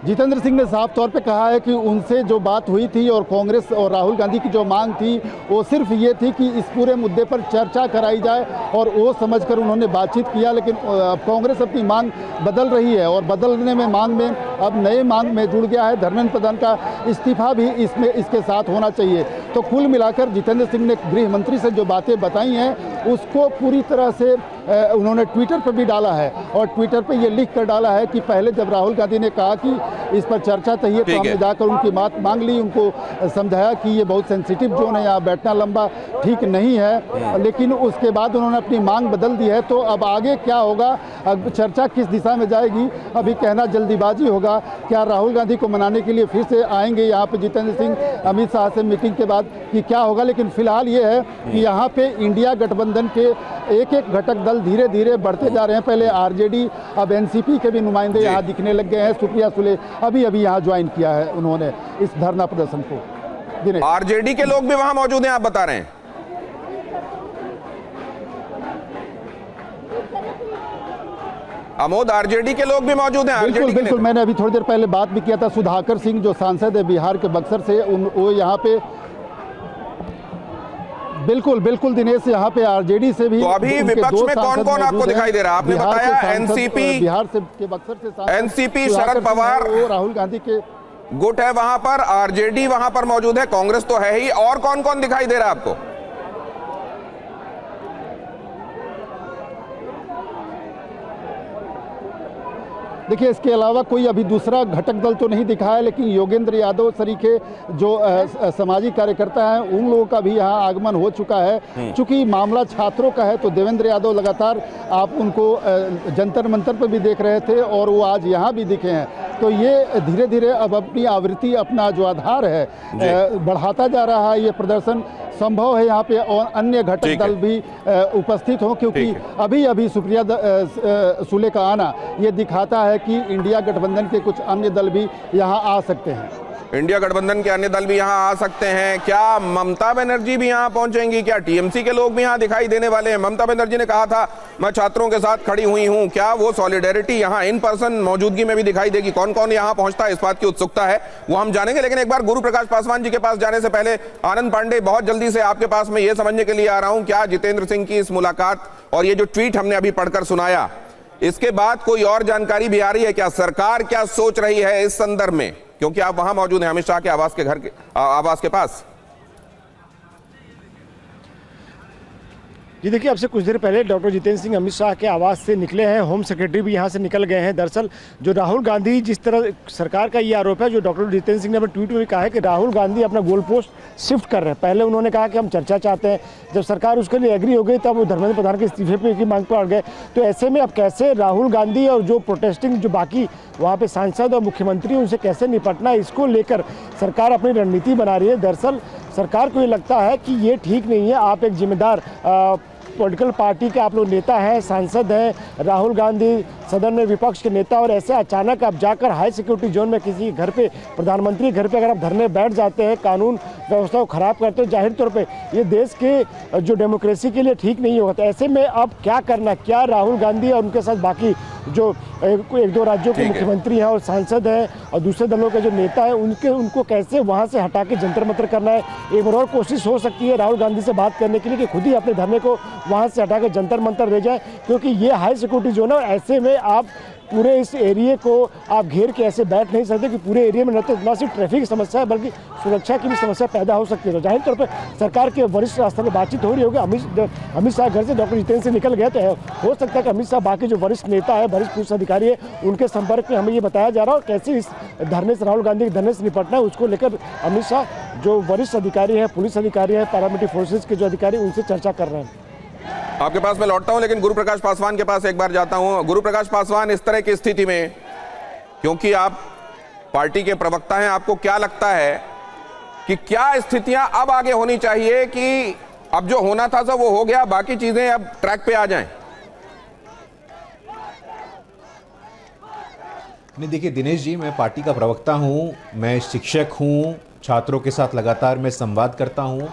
जितेंद्र सिंह ने साफ तौर पे कहा है कि उनसे जो बात हुई थी और कांग्रेस और राहुल गांधी की जो मांग थी वो सिर्फ ये थी कि इस पूरे मुद्दे पर चर्चा कराई जाए और वो समझकर उन्होंने बातचीत किया। लेकिन कांग्रेस अपनी मांग बदल रही है और बदलने में मांग में अब नए मांग में जुड़ गया है। धर्मेंद्र प्रधान का इस्तीफा भी इसके साथ होना चाहिए। तो कुल मिलाकर जितेंद्र सिंह ने गृह मंत्री से जो बातें बताई हैं उसको पूरी तरह से उन्होंने ट्विटर पर भी डाला है और ट्विटर पर ये लिख कर डाला है कि पहले जब राहुल गांधी ने कहा कि इस पर चर्चा चाहिए तो हमने जाकर उनकी बात मांग ली, उनको समझाया कि ये बहुत सेंसिटिव जोन है, यहाँ बैठना लंबा ठीक नहीं है। लेकिन उसके बाद उन्होंने अपनी मांग बदल दी है। तो अब आगे क्या होगा, अब चर्चा किस दिशा में जाएगी, अभी कहना जल्दीबाजी होगा। क्या राहुल गांधी को मनाने के लिए फिर से आएंगे यहाँ पे जितेंद्र सिंह अमित शाह से मीटिंग के बाद कि क्या होगा। लेकिन फिलहाल ये है कि यहाँ पे इंडिया गठबंधन के एक एक घटक दल धीरे धीरे बढ़ते जा रहे हैं। पहले आरजेडी, अब एनसीपी के भी नुमाइंदे यहाँ दिखने लग गए हैं। सुप्रिया सुले अभी यहाँ ज्वाइन किया है उन्होंने इस धरना प्रदर्शन को। आरजेडी के लोग भी वहां मौजूद हैं, आप बता रहे हैं? अमोद, आरजेडी के लोग भी मौजूद हैं? बिल्कुल, मैंने अभी थोड़ी देर पहले बात भी किया था। सुधाकर सिंह जो सांसद है बिहार के बक्सर से, वो यहाँ पे बिल्कुल दिनेश, यहाँ पे आरजेडी से भी। तो अभी विपक्ष में कौन-कौन आपको दिखाई दे रहा है? आपने बताया एनसीपी, बिहार से के बक्सर से एनसीपी शरद पवार, राहुल गांधी के गुट है वहां पर, आरजेडी वहां पर मौजूद है, कांग्रेस तो है ही, और कौन-कौन दिखाई दे रहा है आपको? देखिए इसके अलावा कोई अभी दूसरा घटक दल तो नहीं दिखा है, लेकिन योगेंद्र यादव सरीखे जो सामाजिक कार्यकर्ता हैं उन लोगों का भी यहाँ आगमन हो चुका है। चूंकि मामला छात्रों का है तो देवेंद्र यादव लगातार आप उनको जंतर मंतर पर भी देख रहे थे और वो आज यहाँ भी दिखे हैं। तो ये धीरे धीरे अब अपनी आवृत्ति, अपना जो आधार है बढ़ाता जा रहा है। ये प्रदर्शन संभव है यहाँ पे और अन्य घटक दल भी उपस्थित हों, क्योंकि अभी सुप्रिया सुले का आना ये दिखाता है कि इंडिया गठबंधन के कुछ अन्य दल भी यहाँ आ सकते हैं। इंडिया गठबंधन के अन्य दल भी यहाँ आ सकते हैं। क्या ममता बनर्जी भी यहाँ पहुंचेंगी? क्या टीएमसी के लोग भी यहाँ दिखाई देने वाले हैं? ममता बनर्जी ने कहा था मैं छात्रों के साथ खड़ी हुई हूं, क्या वो सॉलिडेरिटी यहां इन पर्सन मौजूदगी में भी दिखाई देगी? कौन कौन यहां पहुंचता है, इस बात की उत्सुकता है, वो हम जानेंगे। लेकिन एक बार गुरु प्रकाश पासवान जी के पास जाने से पहले आनंद पांडे, बहुत जल्दी से आपके पास मैं ये समझने के लिए आ रहा हूं, क्या जितेंद्र सिंह की इस मुलाकात और ये जो ट्वीट हमने अभी पढ़कर सुनाया, इसके बाद कोई और जानकारी भी आ रही है क्या? सरकार क्या सोच रही है इस संदर्भ में, क्योंकि आप वहां मौजूद हैं अमित शाह के आवास के पास? जी देखिए, अब से कुछ देर पहले डॉक्टर जितेंद्र सिंह अमित शाह के आवास से निकले हैं, होम सेक्रेटरी भी यहां से निकल गए हैं। दरअसल जो राहुल गांधी, जिस तरह सरकार का ये आरोप है, जो डॉक्टर जितेंद्र सिंह ने अपने ट्वीट में भी कहा है कि राहुल गांधी अपना गोल पोस्ट शिफ्ट कर रहे हैं। पहले उन्होंने कहा कि हम चर्चा चाहते हैं, जब सरकार उसके लिए एग्री हो गई तब वो धर्मेंद्र प्रधान के इस्तीफे पे की मांग पर अड़ गए। तो ऐसे में अब कैसे राहुल गांधी और जो प्रोटेस्टिंग जो बाकी वहाँ पे सांसद और मुख्यमंत्री, उनसे कैसे निपटना, इसको लेकर सरकार अपनी रणनीति बना रही है। दरअसल सरकार को ये लगता है कि ये ठीक नहीं है। आप एक जिम्मेदार पॉलिटिकल पार्टी के आप लोग नेता हैं, सांसद हैं, राहुल गांधी सदन में विपक्ष के नेता, और ऐसे अचानक आप जाकर हाई सिक्योरिटी जोन में किसी घर पे, प्रधानमंत्री घर पे अगर आप धरने बैठ जाते हैं, कानून व्यवस्था को खराब करते हैं, जाहिर तौर पे ये देश के जो डेमोक्रेसी के लिए ठीक नहीं होगा। तो ऐसे में अब क्या करना, क्या राहुल गांधी और उनके साथ बाकी जो एक दो राज्यों के मुख्यमंत्री हैं और सांसद हैं और दूसरे दलों के जो नेता हैं, उनको कैसे वहाँ से हटा के जंतर मंतर करना है? एक बार और कोशिश हो सकती है राहुल गांधी से बात करने के लिए कि खुद ही अपने धरने को वहाँ से हटा के जंतर मंतर ले जाए, क्योंकि ये हाई सिक्योरिटी जोन है और ऐसे में आप पूरे इस एरिया को आप घेर के ऐसे बैठ नहीं सकते कि पूरे एरिया में न सिर्फ ट्रैफिक की समस्या है बल्कि सुरक्षा की भी समस्या पैदा हो सकती है। तो जाहिर तौर पर सरकार के वरिष्ठ स्तर पर बातचीत हो रही होगी। अमित शाह घर से डॉक्टर जितेंद्र से निकल गए, तो हो सकता है कि अमित शाह बाकी जो वरिष्ठ नेता है, वरिष्ठ पुलिस अधिकारी है, उनके संपर्क में हमें ये बताया जा रहा है। और कैसे इस धरने से, राहुल गांधी के धरने से निपटना है, उसको लेकर अमित शाह जो वरिष्ठ अधिकारी हैं, पुलिस अधिकारी हैं, पैरामिलिट्री फोर्सेज के जो अधिकारी, उनसे चर्चा कर रहे हैं। आपके पास मैं लौटता हूं, लेकिन गुरु प्रकाश पासवान के पास एक बार जाता हूं। गुरु प्रकाश पासवान, इस तरह की स्थिति में, क्योंकि आप पार्टी के प्रवक्ता हैं, आपको क्या लगता है कि क्या स्थितियां अब आगे होनी चाहिए कि अब जो होना था सब वो हो गया, बाकी चीजें अब ट्रैक पे आ जाएं? नहीं, देखिए दिनेश जी, मैं पार्टी का प्रवक्ता हूं, मैं शिक्षक हूं, छात्रों के साथ लगातार मैं संवाद करता हूं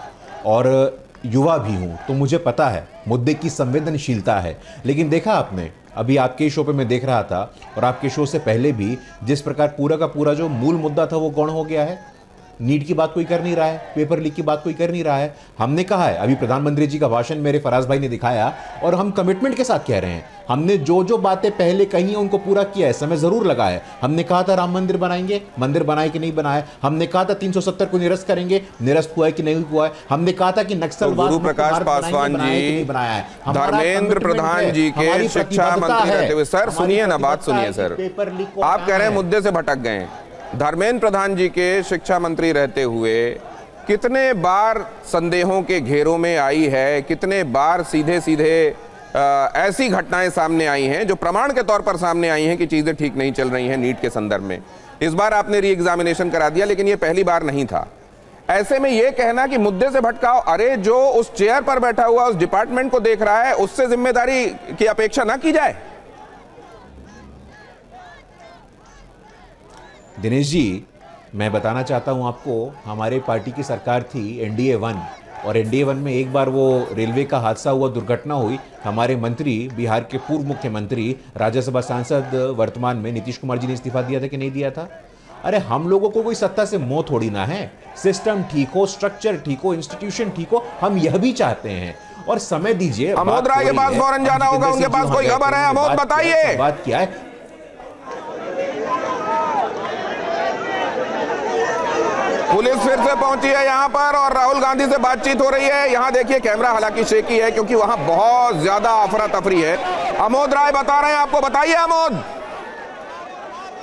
और युवा भी हूं, तो मुझे पता है मुद्दे की संवेदनशीलता है। लेकिन देखा आपने, अभी आपके शो पे मैं देख रहा था और आपके शो से पहले भी, जिस प्रकार पूरा का पूरा जो मूल मुद्दा था वो गौण हो गया है। नीट की बात कोई कर नहीं रहा है, पेपर लीक की बात कोई कर नहीं रहा है। हमने कहा है, अभी प्रधानमंत्री जी का भाषण मेरे फराज भाई ने दिखाया और हम कमिटमेंट के साथ कह रहे हैं, हमने जो जो बातें पहले कही हैं उनको पूरा किया है, समय जरूर लगा है। हमने कहा था राम मंदिर बनाएंगे, मंदिर बनाए कि नहीं बनाए। हमने कहा था 370 को निरस्त करेंगे, निरस्त हुआ है कि नहीं हुआ है। हमने कहा था कि नक्सलवाद गुरु प्रकाश पासवान जी, धर्मेंद्र प्रधान जी के शिक्षा मंत्री रहते हुए, सर सुनिए ना, बात सुनिए सर, आप कह रहे हैं मुद्दे से भटक गए। धर्मेंद्र प्रधान जी के शिक्षा मंत्री रहते हुए कितने बार संदेहों के घेरों में आई है, कितने बार सीधे सीधे ऐसी घटनाएं सामने आई हैं जो प्रमाण के तौर पर सामने आई हैं कि चीजें ठीक नहीं चल रही हैं नीट के संदर्भ में। इस बार आपने री एग्जामिनेशन करा दिया, लेकिन ये पहली बार नहीं था। ऐसे में ये कहना कि मुद्दे से भटकाओ, अरे जो उस चेयर पर बैठा हुआ उस डिपार्टमेंट को देख रहा है, उससे जिम्मेदारी की अपेक्षा ना की जाए? दिनेश जी, मैं बताना चाहता हूं आपको, हमारे पार्टी की सरकार थी NDA 1 और NDA 1 में एक बार वो रेलवे का हादसा हुआ, दुर्घटना हुई, हमारे मंत्री, बिहार के पूर्व मुख्यमंत्री, राज्यसभा सांसद वर्तमान में नीतीश कुमार जी ने इस्तीफा दिया था कि नहीं दिया था? अरे हम लोगों को कोई सत्ता से मोह थोड़ी ना है, सिस्टम ठीक हो, स्ट्रक्चर ठीक हो, इंस्टीट्यूशन ठीक हो, हम यह भी चाहते हैं। और समय दीजिए। अमोद राय के पास फौरन जाना होगा, उनके पास कोई खबर है? अमोद बताइए। बात क्या है? पुलिस फिर से पहुंची है यहां पर और राहुल गांधी से बातचीत हो रही है। यहां देखिए कैमरा हालांकि शेकी है क्योंकि वहां बहुत ज्यादा अफरा तफरी है। अमोद राय बता रहे हैं आपको, बताइए अमोद।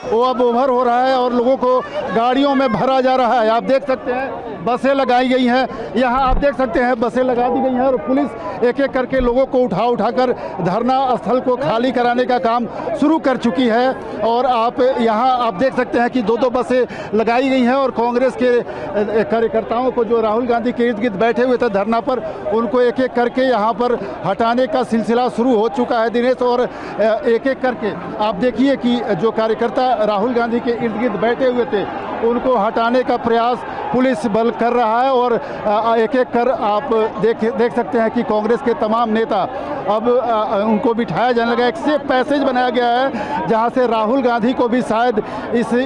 वो अब ओवर हो रहा है और लोगों को गाड़ियों में भरा जा रहा है। आप देख सकते हैं बसें लगाई गई हैं, यहाँ आप देख सकते हैं बसें लगा दी गई हैं और पुलिस एक एक करके लोगों को उठाकर धरना स्थल को खाली कराने का काम शुरू कर चुकी है। और आप यहाँ आप देख सकते हैं कि दो दो बसें लगाई गई हैं और कांग्रेस के कार्यकर्ताओं को जो राहुल गांधी के इर्द गिर्द बैठे हुए थे धरना पर, उनको एक एक करके यहाँ पर हटाने का सिलसिला शुरू हो चुका है दिनेश। और एक एक करके आप देखिए कि जो कार्यकर्ता राहुल गांधी के इर्द गिर्द बैठे हुए थे उनको हटाने का प्रयास पुलिस बल कर रहा है और एक एक कर आप देख सकते हैं कि कांग्रेस के तमाम नेता अब उनको बिठाया जाने लगा। एक सेफ पैसेज बनाया गया है जहां से राहुल गांधी को भी शायद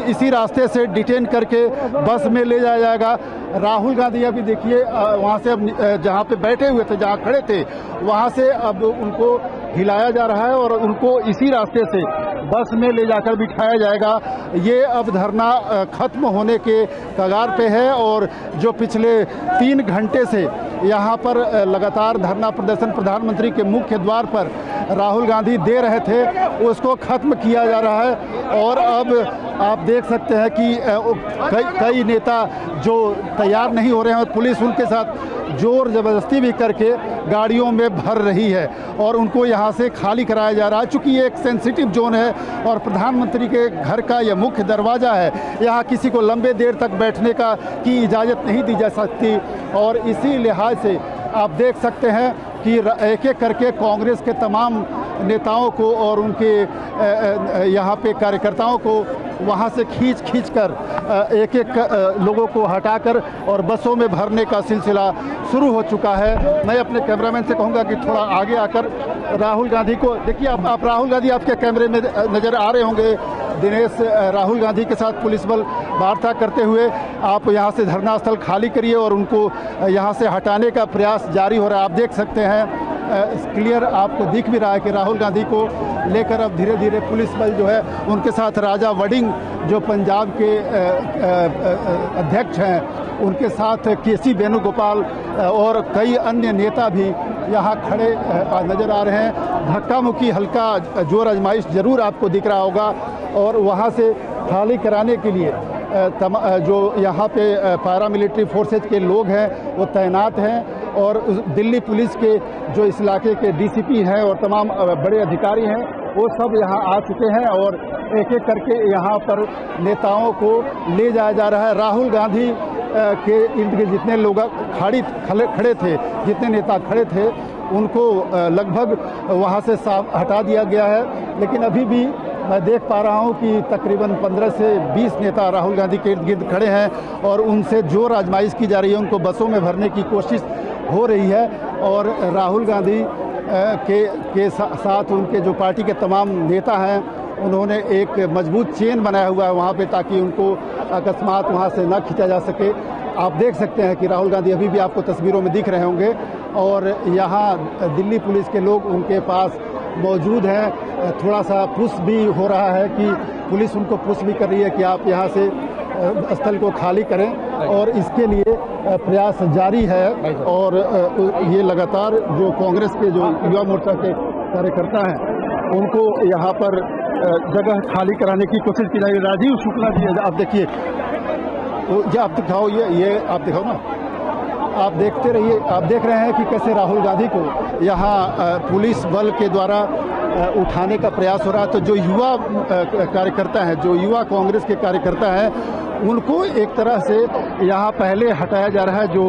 इसी रास्ते से डिटेन करके बस में ले जाया जाएगा। राहुल गांधी अभी देखिए वहां से अब जहां पे बैठे हुए थे, जहां खड़े थे, वहां से अब उनको हिलाया जा रहा है और उनको इसी रास्ते से बस में ले जाकर बिठाया जाएगा। ये अब धरना खत्म होने के कगार पे है और जो पिछले 3 घंटे से यहाँ पर लगातार धरना प्रदर्शन प्रधानमंत्री के मुख्य द्वार पर राहुल गांधी दे रहे थे, उसको खत्म किया जा रहा है। और अब आप देख सकते हैं कि कई नेता जो तैयार नहीं हो रहे हैं और पुलिस उनके साथ जोर जबरदस्ती भी करके गाड़ियों में भर रही है और उनको यहाँ से खाली कराया जा रहा है। चूँकि ये एक सेंसिटिव जोन है और प्रधानमंत्री के घर का यह मुख्य दरवाज़ा है, यहाँ किसी को लंबे देर तक बैठने की इजाज़त नहीं दी जा सकती और इसी लिहाज से आप देख सकते हैं कि एक एक करके कांग्रेस के तमाम नेताओं को और उनके यहाँ पे कार्यकर्ताओं को वहाँ से खींच कर एक एक लोगों को हटाकर और बसों में भरने का सिलसिला शुरू हो चुका है। मैं अपने कैमरामैन से कहूँगा कि थोड़ा आगे आकर राहुल गांधी को देखिए। आप राहुल गांधी आपके कैमरे में नज़र आ रहे होंगे। दिनेश, राहुल गांधी के साथ पुलिस बल वार्ता करते हुए आप यहाँ से धरना स्थल खाली करिए और उनको यहाँ से हटाने का प्रयास जारी हो रहा है। आप देख सकते हैं क्लियर आपको दिख भी रहा है कि राहुल गांधी को लेकर अब धीरे धीरे पुलिस बल जो है उनके साथ राजा वडिंग जो पंजाब के अध्यक्ष हैं उनके साथ केसी वेणुगोपाल और कई अन्य नेता भी यहाँ खड़े नज़र आ रहे हैं। धक्का मुक्की हल्का जोर आजमाइश जरूर आपको दिख रहा होगा और वहाँ से खाली कराने के लिए जो यहाँ पे पैरामिलिट्री फोर्सेज के लोग हैं वो तैनात हैं और दिल्ली पुलिस के जो इस इलाके के डीसीपी हैं और तमाम बड़े अधिकारी हैं वो सब यहाँ आ चुके हैं और एक एक करके यहाँ पर नेताओं को ले जाया जा रहा है। राहुल गांधी के इर्द गिर्द जितने लोग खड़े थे, जितने नेता खड़े थे, उनको लगभग वहाँ से हटा दिया गया है। लेकिन अभी भी मैं देख पा रहा हूँ कि तकरीबन 15 से 20 नेता राहुल गांधी के इर्द गिर्द खड़े हैं और उनसे जोर आजमाइश की जा रही है, उनको बसों में भरने की कोशिश हो रही है। और राहुल गांधी के साथ उनके जो पार्टी के तमाम नेता हैं उन्होंने एक मजबूत चेन बनाया हुआ है वहाँ पे ताकि उनको अकस्मात वहाँ से न खींचा जा सके। आप देख सकते हैं कि राहुल गांधी अभी भी आपको तस्वीरों में दिख रहे होंगे और यहाँ दिल्ली पुलिस के लोग उनके पास मौजूद हैं। थोड़ा सा पुश भी हो रहा है कि पुलिस उनको पुश भी कर रही है कि आप यहाँ से स्थल को खाली करें और इसके लिए प्रयास जारी है। और ये लगातार जो कांग्रेस के जो युवा मोर्चा के कार्यकर्ता हैं उनको यहाँ पर जगह खाली कराने की कोशिश की जा रही है। राजीव शुक्ला जी, आप देखिए, ये आप दिखाओ, ये आप दिखाओ ना, आप देखते रहिए। आप देख रहे हैं कि कैसे राहुल गांधी को यहाँ पुलिस बल के द्वारा उठाने का प्रयास हो रहा है। तो जो युवा कार्यकर्ता हैं, जो युवा कांग्रेस के कार्यकर्ता हैं, उनको एक तरह से यहाँ पहले हटाया जा रहा है। जो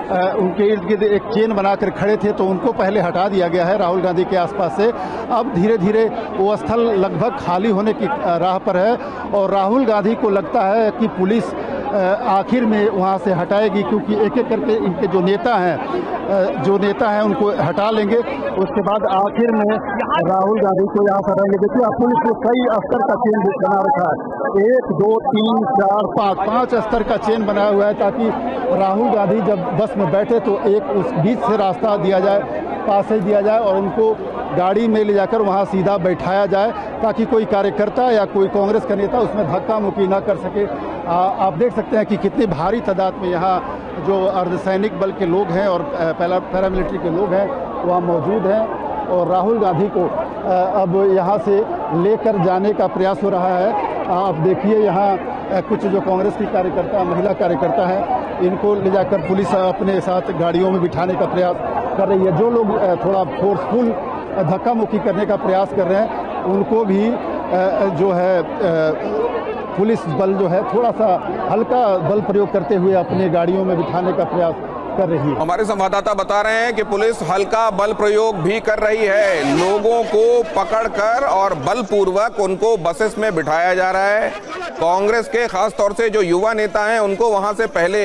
उनके इर्द गिर्द एक चेन बनाकर खड़े थे तो उनको पहले हटा दिया गया है राहुल गांधी के आसपास से। अब धीरे धीरे वो स्थल लगभग खाली होने की राह पर है और राहुल गांधी को लगता है कि पुलिस आखिर में वहाँ से हटाएगी, क्योंकि एक एक करके इनके जो नेता हैं उनको हटा लेंगे। उसके बाद आखिर में राहुल गांधी को यहाँ से हटाएंगे। देखिए, आप पुलिस को कई स्तर का चेन बना रखा है, 1 2 3 4 5 स्तर का चेन बनाया हुआ है ताकि राहुल गांधी जब बस में बैठे तो एक उस बीच से रास्ता दिया जाए, पासेज दिया जाए और उनको गाड़ी में ले जाकर वहाँ सीधा बैठाया जाए ताकि कोई कार्यकर्ता या कोई कांग्रेस का नेता उसमें धक्का मुक्की ना कर सके। आप देख सकते हैं कि कितनी भारी तादाद में यहाँ जो अर्धसैनिक बल के लोग हैं और पैरामिलिट्री के लोग हैं वहाँ मौजूद हैं और राहुल गांधी को अब यहाँ से लेकर जाने का प्रयास हो रहा है। आप देखिए, यहाँ कुछ जो कांग्रेस की कार्यकर्ता, महिला कार्यकर्ता हैं, इनको ले जाकर पुलिस अपने साथ गाड़ियों में बिठाने का प्रयास कर रही है। जो लोग थोड़ा फोर्सफुल धक्का मुक्की करने का प्रयास कर रहे हैं उनको भी जो है पुलिस बल जो है थोड़ा सा हल्का बल प्रयोग करते हुए अपने गाड़ियों में बिठाने का प्रयास कर रही है। हमारे संवाददाता बता रहे हैं कि पुलिस हल्का बल प्रयोग भी कर रही है, लोगों को पकड़कर और बलपूर्वक उनको बसेस में बिठाया जा रहा है। कांग्रेस के खास तौर से जो युवा नेता हैं उनको वहां से पहले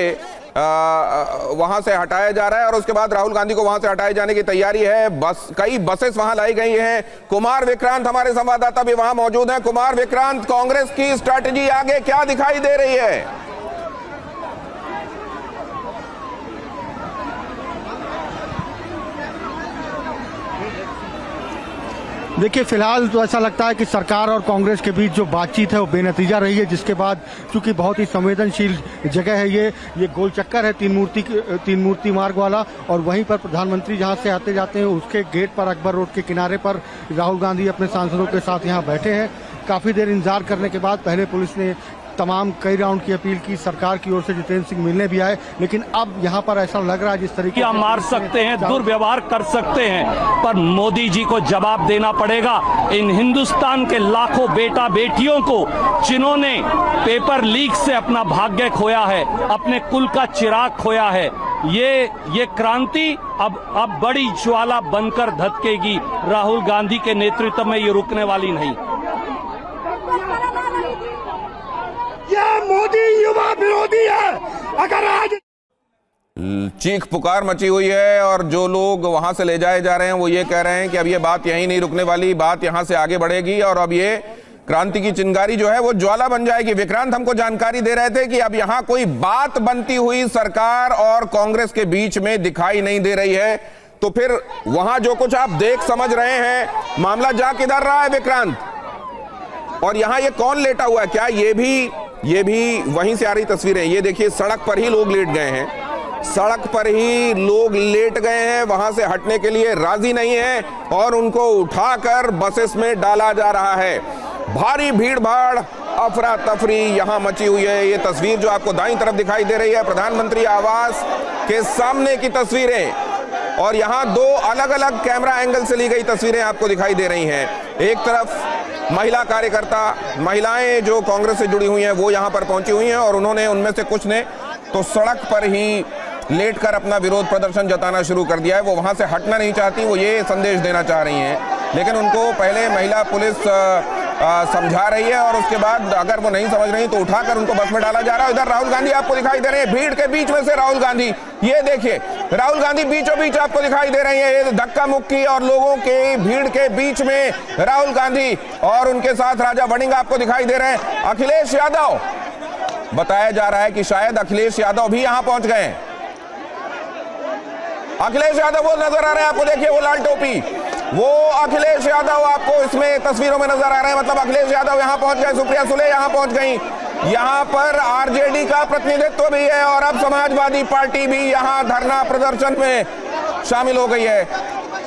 वहां से हटाया जा रहा है और उसके बाद राहुल गांधी को वहां से हटाए जाने की तैयारी है। कई बसेस वहां लाई गई हैं। कुमार विक्रांत हमारे संवाददाता भी वहां मौजूद हैं। कुमार विक्रांत, कांग्रेस की स्ट्रैटेजी आगे क्या दिखाई दे रही है? देखिए, फिलहाल तो ऐसा लगता है कि सरकार और कांग्रेस के बीच जो बातचीत है वो बेनतीजा रही है, जिसके बाद चूंकि बहुत ही संवेदनशील जगह है ये गोल चक्कर है तीन मूर्ति मार्ग वाला, और वहीं पर प्रधानमंत्री जहां से आते जाते हैं उसके गेट पर अकबर रोड के किनारे पर राहुल गांधी अपने सांसदों के साथ यहां बैठे हैं। काफ़ी देर इंतजार करने के बाद पहले पुलिस ने कई राउंड की अपील की, सरकार की ओर से जितेंद्र सिंह मिलने भी आए, लेकिन अब यहाँ पर ऐसा लग रहा है जिस तरीके से मार सकते हैं, दुर्व्यवहार कर सकते हैं, पर मोदी जी को जवाब देना पड़ेगा इन हिंदुस्तान के लाखों बेटा बेटियों को जिन्होंने पेपर लीक से अपना भाग्य खोया है, अपने कुल का चिराग खोया है। ये क्रांति अब बड़ी ज्वाला बनकर धधकेगी। राहुल गांधी के नेतृत्व में ये रुकने वाली नहीं। मोदी युवा विरोधी है। अगर आज चीख पुकार मची हुई है और जो लोग वहां से ले जाए जा रहे हैं वो ये कह रहे हैं कि अब ये बात यहीं नहीं रुकने वाली, बात यहां से आगे बढ़ेगी और अब ये क्रांति की चिंगारी जो है वो ज्वाला बन जाएगी। विक्रांत हमको जानकारी दे रहे थे कि अब यहां कोई बात बनती हुई सरकार और कांग्रेस के बीच में दिखाई नहीं दे रही है, तो फिर वहां जो कुछ आप देख समझ रहे हैं, मामला जा किधर रहा है विक्रांत? और यहां ये कौन लेटा हुआ है? क्या ये भी वहीं से आ रही तस्वीरें? ये देखिए, सड़क पर ही लोग लेट गए हैं, सड़क पर ही लोग लेट गए हैं, वहां से हटने के लिए राजी नहीं है और उनको उठाकर बसेस में डाला जा रहा है। भारी भीड़ भाड़, अफरा तफरी यहां मची हुई है। ये तस्वीर जो आपको दाईं तरफ दिखाई दे रही है प्रधानमंत्री आवास के सामने की तस्वीरें, और यहां दो अलग अलग कैमरा एंगल से ली गई तस्वीरें आपको दिखाई दे रही हैं। एक तरफ महिला कार्यकर्ता, महिलाएं जो कांग्रेस से जुड़ी हुई हैं वो यहां पर पहुंची हुई हैं और उन्होंने, उनमें से कुछ ने तो सड़क पर ही लेटकर अपना विरोध प्रदर्शन जताना शुरू कर दिया है। वो वहां से हटना नहीं चाहती, वो ये संदेश देना चाह रही हैं, लेकिन उनको पहले महिला पुलिस समझा रही है और उसके बाद अगर वो नहीं समझ रही तो उठाकर उनको बस में डाला जा रहा है। इधर राहुल गांधी आपको दिखाई दे रहे हैं, भीड़ के बीच में से राहुल गांधी, ये देखिए राहुल गांधी बीचों बीच आपको दिखाई दे रही है। धक्का मुक्की और लोगों के भीड़ के बीच में राहुल गांधी और उनके साथ राजा वड़िंग आपको दिखाई दे रहे हैं। अखिलेश यादव, बताया जा रहा है कि शायद अखिलेश यादव भी यहां पहुंच गए। अखिलेश यादव वो नजर आ रहे हैं आपको, देखिए वो लाल टोपी, वो अखिलेश यादव आपको इसमें तस्वीरों में नजर आ रहे हैं। मतलब अखिलेश यादव यहां पहुंच गए, सुप्रिया सुले यहां पहुंच गई, यहां पर आरजेडी का प्रतिनिधित्व भी है और अब समाजवादी पार्टी भी यहां धरना प्रदर्शन में शामिल हो गई है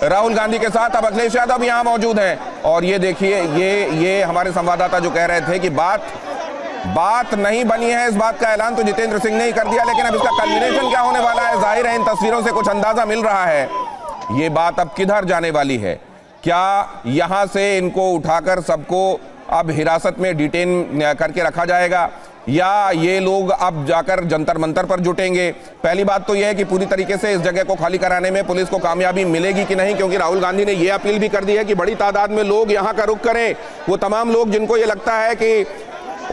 राहुल गांधी के साथ। अब अखिलेश यादव यहां मौजूद हैं और ये देखिए, ये हमारे संवाददाता जो कह रहे थे कि बात नहीं बनी है, इस बात का ऐलान तो जितेंद्र सिंह ने ही कर दिया, लेकिन अब इसका कल्मिनेशन क्या होने वाला है, जाहिर है इन तस्वीरों से कुछ अंदाजा मिल रहा है ये बात अब किधर जाने वाली है। क्या यहां से इनको उठाकर सबको अब हिरासत में डिटेन करके रखा जाएगा या ये लोग अब जाकर जंतर मंतर पर जुटेंगे? पहली बात तो यह है कि पूरी तरीके से इस जगह को खाली कराने में पुलिस को कामयाबी मिलेगी कि नहीं, क्योंकि राहुल गांधी ने यह अपील भी कर दी है कि बड़ी तादाद में लोग यहां का रुख करें। वो तमाम लोग जिनको ये लगता है कि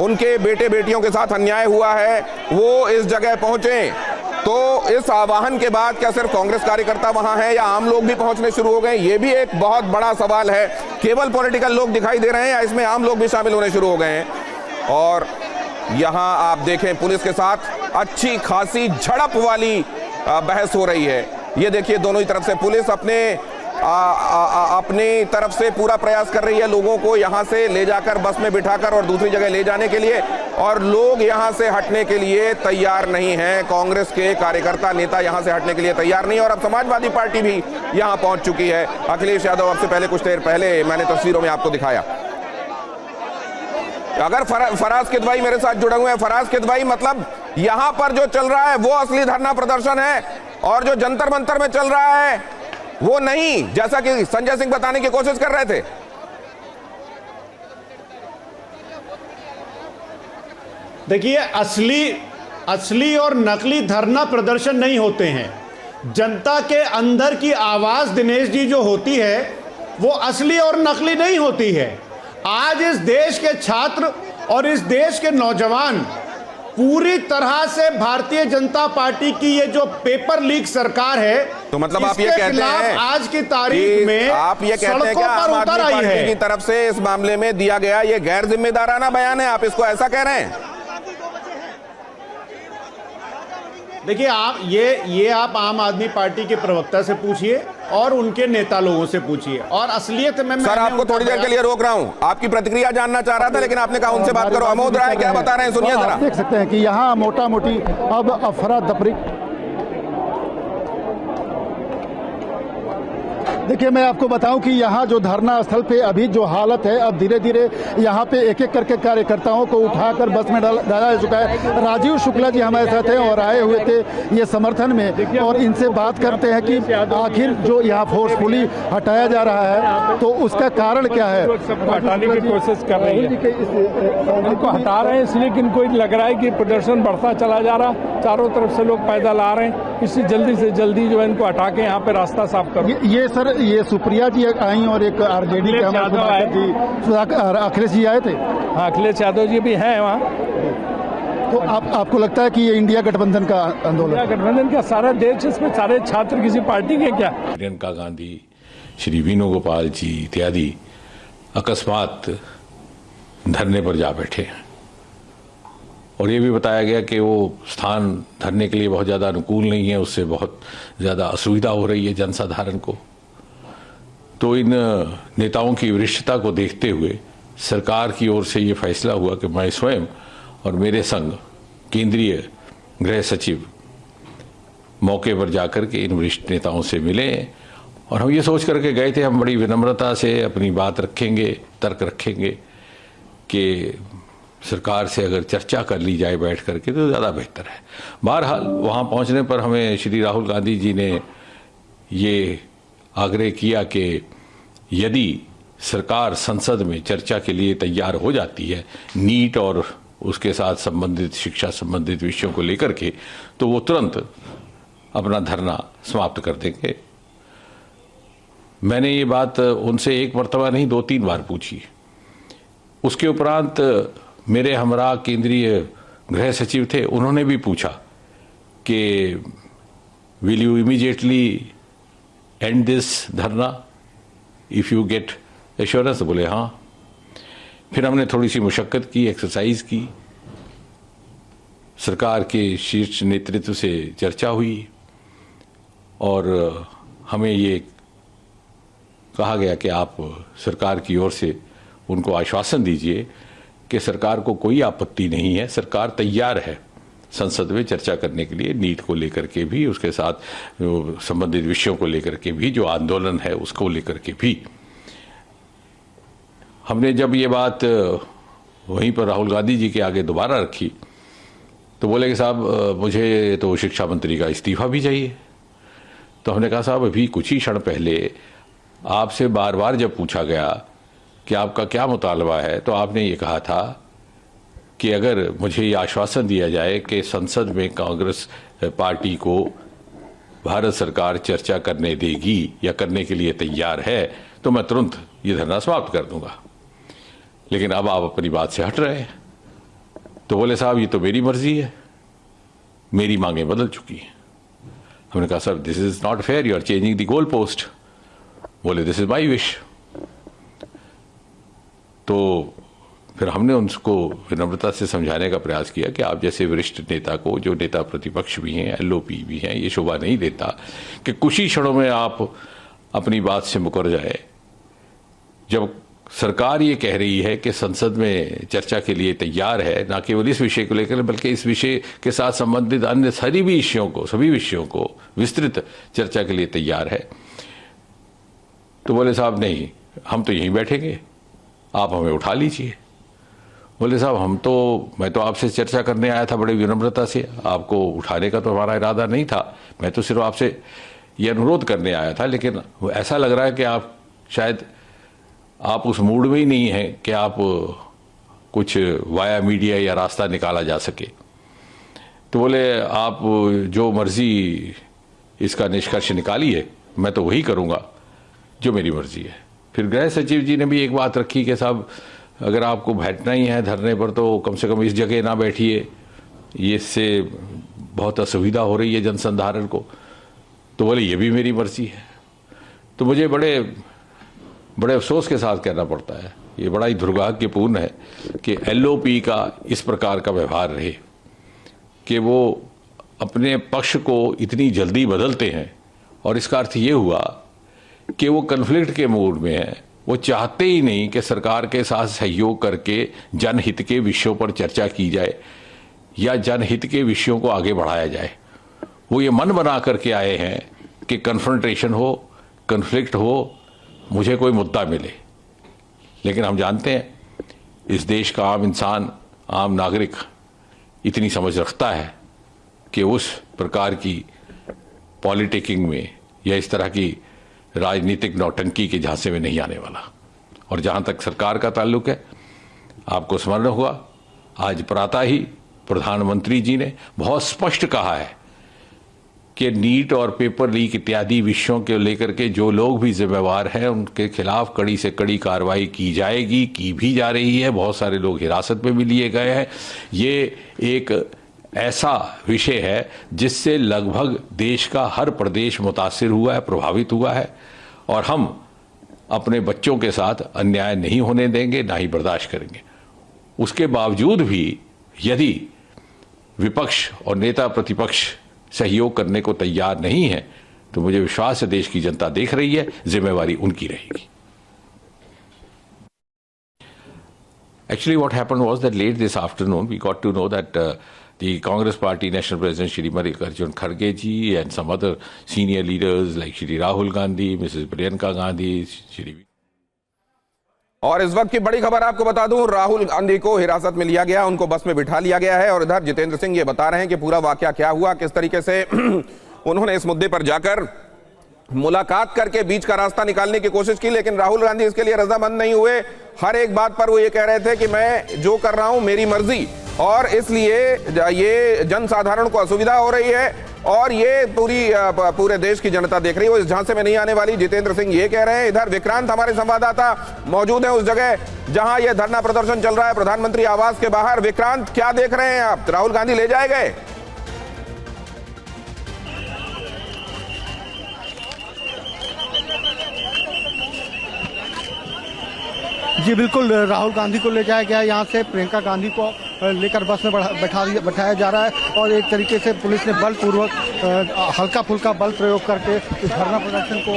उनके बेटे बेटियों के साथ अन्याय हुआ है वो इस जगह पहुंचे। तो इस आह्वान के बाद क्या सिर्फ कांग्रेस कार्यकर्ता वहां हैं या आम लोग भी पहुंचने शुरू हो गए? ये भी एक बहुत बड़ा सवाल है। केवल पॉलिटिकल लोग दिखाई दे रहे हैं या इसमें आम लोग भी शामिल होने शुरू हो गए हैं? और यहां आप देखें पुलिस के साथ अच्छी खासी झड़प वाली बहस हो रही है। ये देखिए दोनों ही तरफ से पुलिस अपनी तरफ से पूरा प्रयास कर रही है लोगों को यहां से ले जाकर बस में बिठाकर और दूसरी जगह ले जाने के लिए, और लोग यहां से हटने के लिए तैयार नहीं हैं। कांग्रेस के कार्यकर्ता नेता यहां से हटने के लिए तैयार नहीं, और अब समाजवादी पार्टी भी यहां पहुंच चुकी है। अखिलेश यादव आपसे पहले कुछ देर पहले मैंने तस्वीरों में आपको दिखाया। अगर फराज किदवाई मेरे साथ जुड़े हुए हैं, फराज किदवाई, मतलब यहां पर जो चल रहा है वो असली धरना प्रदर्शन है और जो जंतर मंतर में चल रहा है वो नहीं, जैसा कि संजय सिंह बताने की कोशिश कर रहे थे। देखिए, असली और नकली धरना प्रदर्शन नहीं होते हैं। जनता के अंदर की आवाज दिनेश जी जो होती है वो असली और नकली नहीं होती है। आज इस देश के छात्र और इस देश के नौजवान पूरी तरह से भारतीय जनता पार्टी की ये जो पेपर लीक सरकार है, तो मतलब आप ये इसके कहते खिलाफ हैं आज की तारीख में आप ये कहते हैं कि सड़कों पर आम उतर आदमी आई पार्टी है। की तरफ से इस मामले में दिया गया ये गैर जिम्मेदाराना बयान है, आप इसको ऐसा कह रहे हैं? देखिए, आप ये आप आम आदमी पार्टी के प्रवक्ता से पूछिए और उनके नेता लोगों से पूछिए, और असलियत में सर आपको थोड़ी देर के लिए रोक रहा हूं, आपकी प्रतिक्रिया जानना चाह रहा था, लेकिन आपने कहा उनसे बात करो। अमोद राय क्या बता रहे हैं, सुनिए जरा। आप देख सकते हैं कि यहाँ मोटा मोटी अब अफरा तफरी। देखिए, मैं आपको बताऊं कि यहाँ जो धरना स्थल पे अभी जो हालत है, अब धीरे धीरे यहाँ पे एक एक करके कार्यकर्ताओं को उठाकर बस में डाला जा चुका है। राजीव शुक्ला जी हमारे साथ हैं और आए हुए थे ये समर्थन में, और इनसे बात करते हैं कि आखिर जो यहाँ फोर्सफुली हटाया जा रहा है तो उसका कारण क्या है। हटाने की कोशिश कर रही है, उनको हटा रहे हैं इसलिए कि इनको लग रहा है कि प्रदर्शन बढ़ता चला जा रहा, चारों तरफ से लोग पैदल आ रहे हैं, इसलिए जल्दी से जल्दी जो है इनको हटा के यहाँ पे रास्ता साफ करो। ये सर, ये सुप्रिया जी आई और एक आरजेडी के अखिलेश जी आए थे। हाँ, अखिलेश यादव जी भी हैं वहाँ। तो आपको लगता है कि ये इंडिया गठबंधन का आंदोलन, इंडिया गठबंधन का सारा देश, इसमें सारे छात्र किसी पार्टी के क्या? प्रियंका गांधी, श्री वेणुगोपाल जी इत्यादि अकस्मात धरने पर जा बैठे हैं, और ये भी बताया गया कि वो स्थान धरने के लिए बहुत ज़्यादा अनुकूल नहीं है, उससे बहुत ज़्यादा असुविधा हो रही है जनसाधारण को। तो इन नेताओं की वरिष्ठता को देखते हुए सरकार की ओर से ये फैसला हुआ कि मैं स्वयं और मेरे संग केंद्रीय गृह सचिव मौके पर जाकर के इन वरिष्ठ नेताओं से मिले, और हम ये सोच करके गए थे हम बड़ी विनम्रता से अपनी बात रखेंगे, तर्क रखेंगे कि सरकार से अगर चर्चा कर ली जाए बैठ करके तो ज़्यादा बेहतर है। बहरहाल वहाँ पहुँचने पर हमें श्री राहुल गांधी जी ने ये आग्रह किया कि यदि सरकार संसद में चर्चा के लिए तैयार हो जाती है नीट और उसके साथ संबंधित शिक्षा संबंधित विषयों को लेकर के, तो वो तुरंत अपना धरना समाप्त कर देंगे। मैंने ये बात उनसे एक मर्तबा नहीं 2-3 बार पूछी। उसके उपरांत मेरे हमरा केंद्रीय गृह सचिव थे, उन्होंने भी पूछा कि will you immediately and this धरना इफ यू गेट एश्योरेंस? बोले हाँ। फिर हमने थोड़ी सी मुशक्कत की, एक्सरसाइज की, सरकार के शीर्ष नेतृत्व से चर्चा हुई और हमें ये कहा गया कि आप सरकार की ओर से उनको आश्वासन दीजिए कि सरकार को कोई आपत्ति नहीं है, सरकार तैयार है संसद में चर्चा करने के लिए, नीट को लेकर के भी, उसके साथ संबंधित विषयों को लेकर के भी, जो आंदोलन है उसको लेकर के भी। हमने जब ये बात वहीं पर राहुल गांधी जी के आगे दोबारा रखी तो बोले कि साहब मुझे तो शिक्षा मंत्री का इस्तीफा भी चाहिए। तो हमने कहा साहब अभी कुछ ही क्षण पहले आपसे बार बार जब पूछा गया कि आपका क्या मुतालबा है, तो आपने ये कहा था कि अगर मुझे ये आश्वासन दिया जाए कि संसद में कांग्रेस पार्टी को भारत सरकार चर्चा करने देगी या करने के लिए तैयार है तो मैं तुरंत ये धरना समाप्त कर दूंगा। लेकिन अब आप अपनी बात से हट रहे हैं। तो बोले साहब ये तो मेरी मर्जी है, मेरी मांगें बदल चुकी हैं। हमने कहा sir this is not fair, you are changing the goal post. बोले दिस इज माई विश। तो फिर हमने उनको विनम्रता से समझाने का प्रयास किया कि आप जैसे वरिष्ठ नेता को, जो नेता प्रतिपक्ष भी हैं, एलओपी भी हैं, ये शोभा नहीं देता कि कुछ ही क्षणों में आप अपनी बात से मुकर जाए। जब सरकार ये कह रही है कि संसद में चर्चा के लिए तैयार है, ना केवल इस विषय को लेकर बल्कि इस विषय के साथ संबंधित अन्य सभी विषयों को विस्तृत चर्चा के लिए तैयार है, तो बोले साहब नहीं, हम तो यहीं बैठेंगे, आप हमें उठा लीजिए। बोले साहब मैं तो आपसे चर्चा करने आया था बड़ी विनम्रता से, आपको उठाने का तो हमारा इरादा नहीं था, मैं तो सिर्फ आपसे ये अनुरोध करने आया था। लेकिन ऐसा लग रहा है कि आप शायद आप उस मूड में ही नहीं हैं कि आप कुछ वाया मीडिया या रास्ता निकाला जा सके। तो बोले आप जो मर्जी इसका निष्कर्ष निकालिए, मैं तो वही करूँगा जो मेरी मर्जी है। फिर गृह सचिव जी ने भी एक बात रखी कि साहब अगर आपको बैठना ही है धरने पर तो कम से कम इस जगह ना बैठिए, ये इससे बहुत असुविधा हो रही है जनसंधारण को। तो बोले ये भी मेरी मर्जी है। तो मुझे बड़े अफसोस के साथ कहना पड़ता है, ये बड़ा ही दुर्भाग्यपूर्ण है कि एलओपी का इस प्रकार का व्यवहार रहे कि वो अपने पक्ष को इतनी जल्दी बदलते हैं। और इसका अर्थ ये हुआ कि वो कन्फ्लिक्ट के मूड में है, वो चाहते ही नहीं कि सरकार के साथ सहयोग करके जनहित के विषयों पर चर्चा की जाए या जनहित के विषयों को आगे बढ़ाया जाए। वो ये मन बना करके आए हैं कि कन्फ्रंटेशन हो, कन्फ्लिक्ट हो, मुझे कोई मुद्दा मिले। लेकिन हम जानते हैं इस देश का आम इंसान, आम नागरिक इतनी समझ रखता है कि उस प्रकार की पॉलिटिकिंग में या इस तरह की राजनीतिक नौटंकी के झांसे में नहीं आने वाला। और जहां तक सरकार का ताल्लुक है, आपको स्मरण होगा आज प्रातः ही प्रधानमंत्री जी ने बहुत स्पष्ट कहा है कि नीट और पेपर लीक इत्यादि विषयों के लेकर के जो लोग भी जिम्मेवार हैं उनके खिलाफ कड़ी से कड़ी कार्रवाई की जाएगी, की भी जा रही है। बहुत सारे लोग हिरासत में भी लिए गए हैं। ये एक ऐसा विषय है जिससे लगभग देश का हर प्रदेश मुतासिर हुआ है, प्रभावित हुआ है। और हम अपने बच्चों के साथ अन्याय नहीं होने देंगे, ना ही बर्दाश्त करेंगे। उसके बावजूद भी यदि विपक्ष और नेता प्रतिपक्ष सहयोग करने को तैयार नहीं है तो मुझे विश्वास है देश की जनता देख रही है, जिम्मेवारी उनकी रहेगी। Actually, what happened was that late this afternoon we got to know that the Congress Party National President Shri Mallikarjun Kharge ji and some other senior leaders like Shri Rahul Gandhi, Mrs. Priyanka Gandhi, Shri और इस वक्त की बड़ी खबर आपको बता दूं, राहुल गांधी को हिरासत में लिया गया, उनको बस में बिठा लिया गया है। और इधर जितेंद्र सिंह ये बता रहे हैं कि पूरा वाकया क्या हुआ, किस तरीके से उन्होंने इस मुद्दे पर जाकर मुलाकात करके बीच का रास्ता निकालने की कोशिश की, लेकिन राहुल गांधी इसके लिए रजामंद नहीं हुए। हर एक बात पर वो ये कह रहे थे कि मैं जो कर रहा हूं मेरी मर्जी, और इसलिए ये जनसाधारण को असुविधा हो रही है और ये पूरे देश की जनता देख रही है, वो इस झांसे में नहीं आने वाली। जितेंद्र सिंह ये कह रहे हैं। इधर विक्रांत हमारे संवाददाता मौजूद है उस जगह जहां ये धरना प्रदर्शन चल रहा है प्रधानमंत्री आवास के बाहर। विक्रांत, क्या देख रहे हैं आप? राहुल गांधी ले जाए गए? जी बिल्कुल, राहुल गांधी को ले जाया गया। यहाँ से प्रियंका गांधी को लेकर बस में बैठाया जा रहा है और एक तरीके से पुलिस ने बलपूर्वक हल्का फुल्का बल प्रयोग करके इस धरना प्रदर्शन को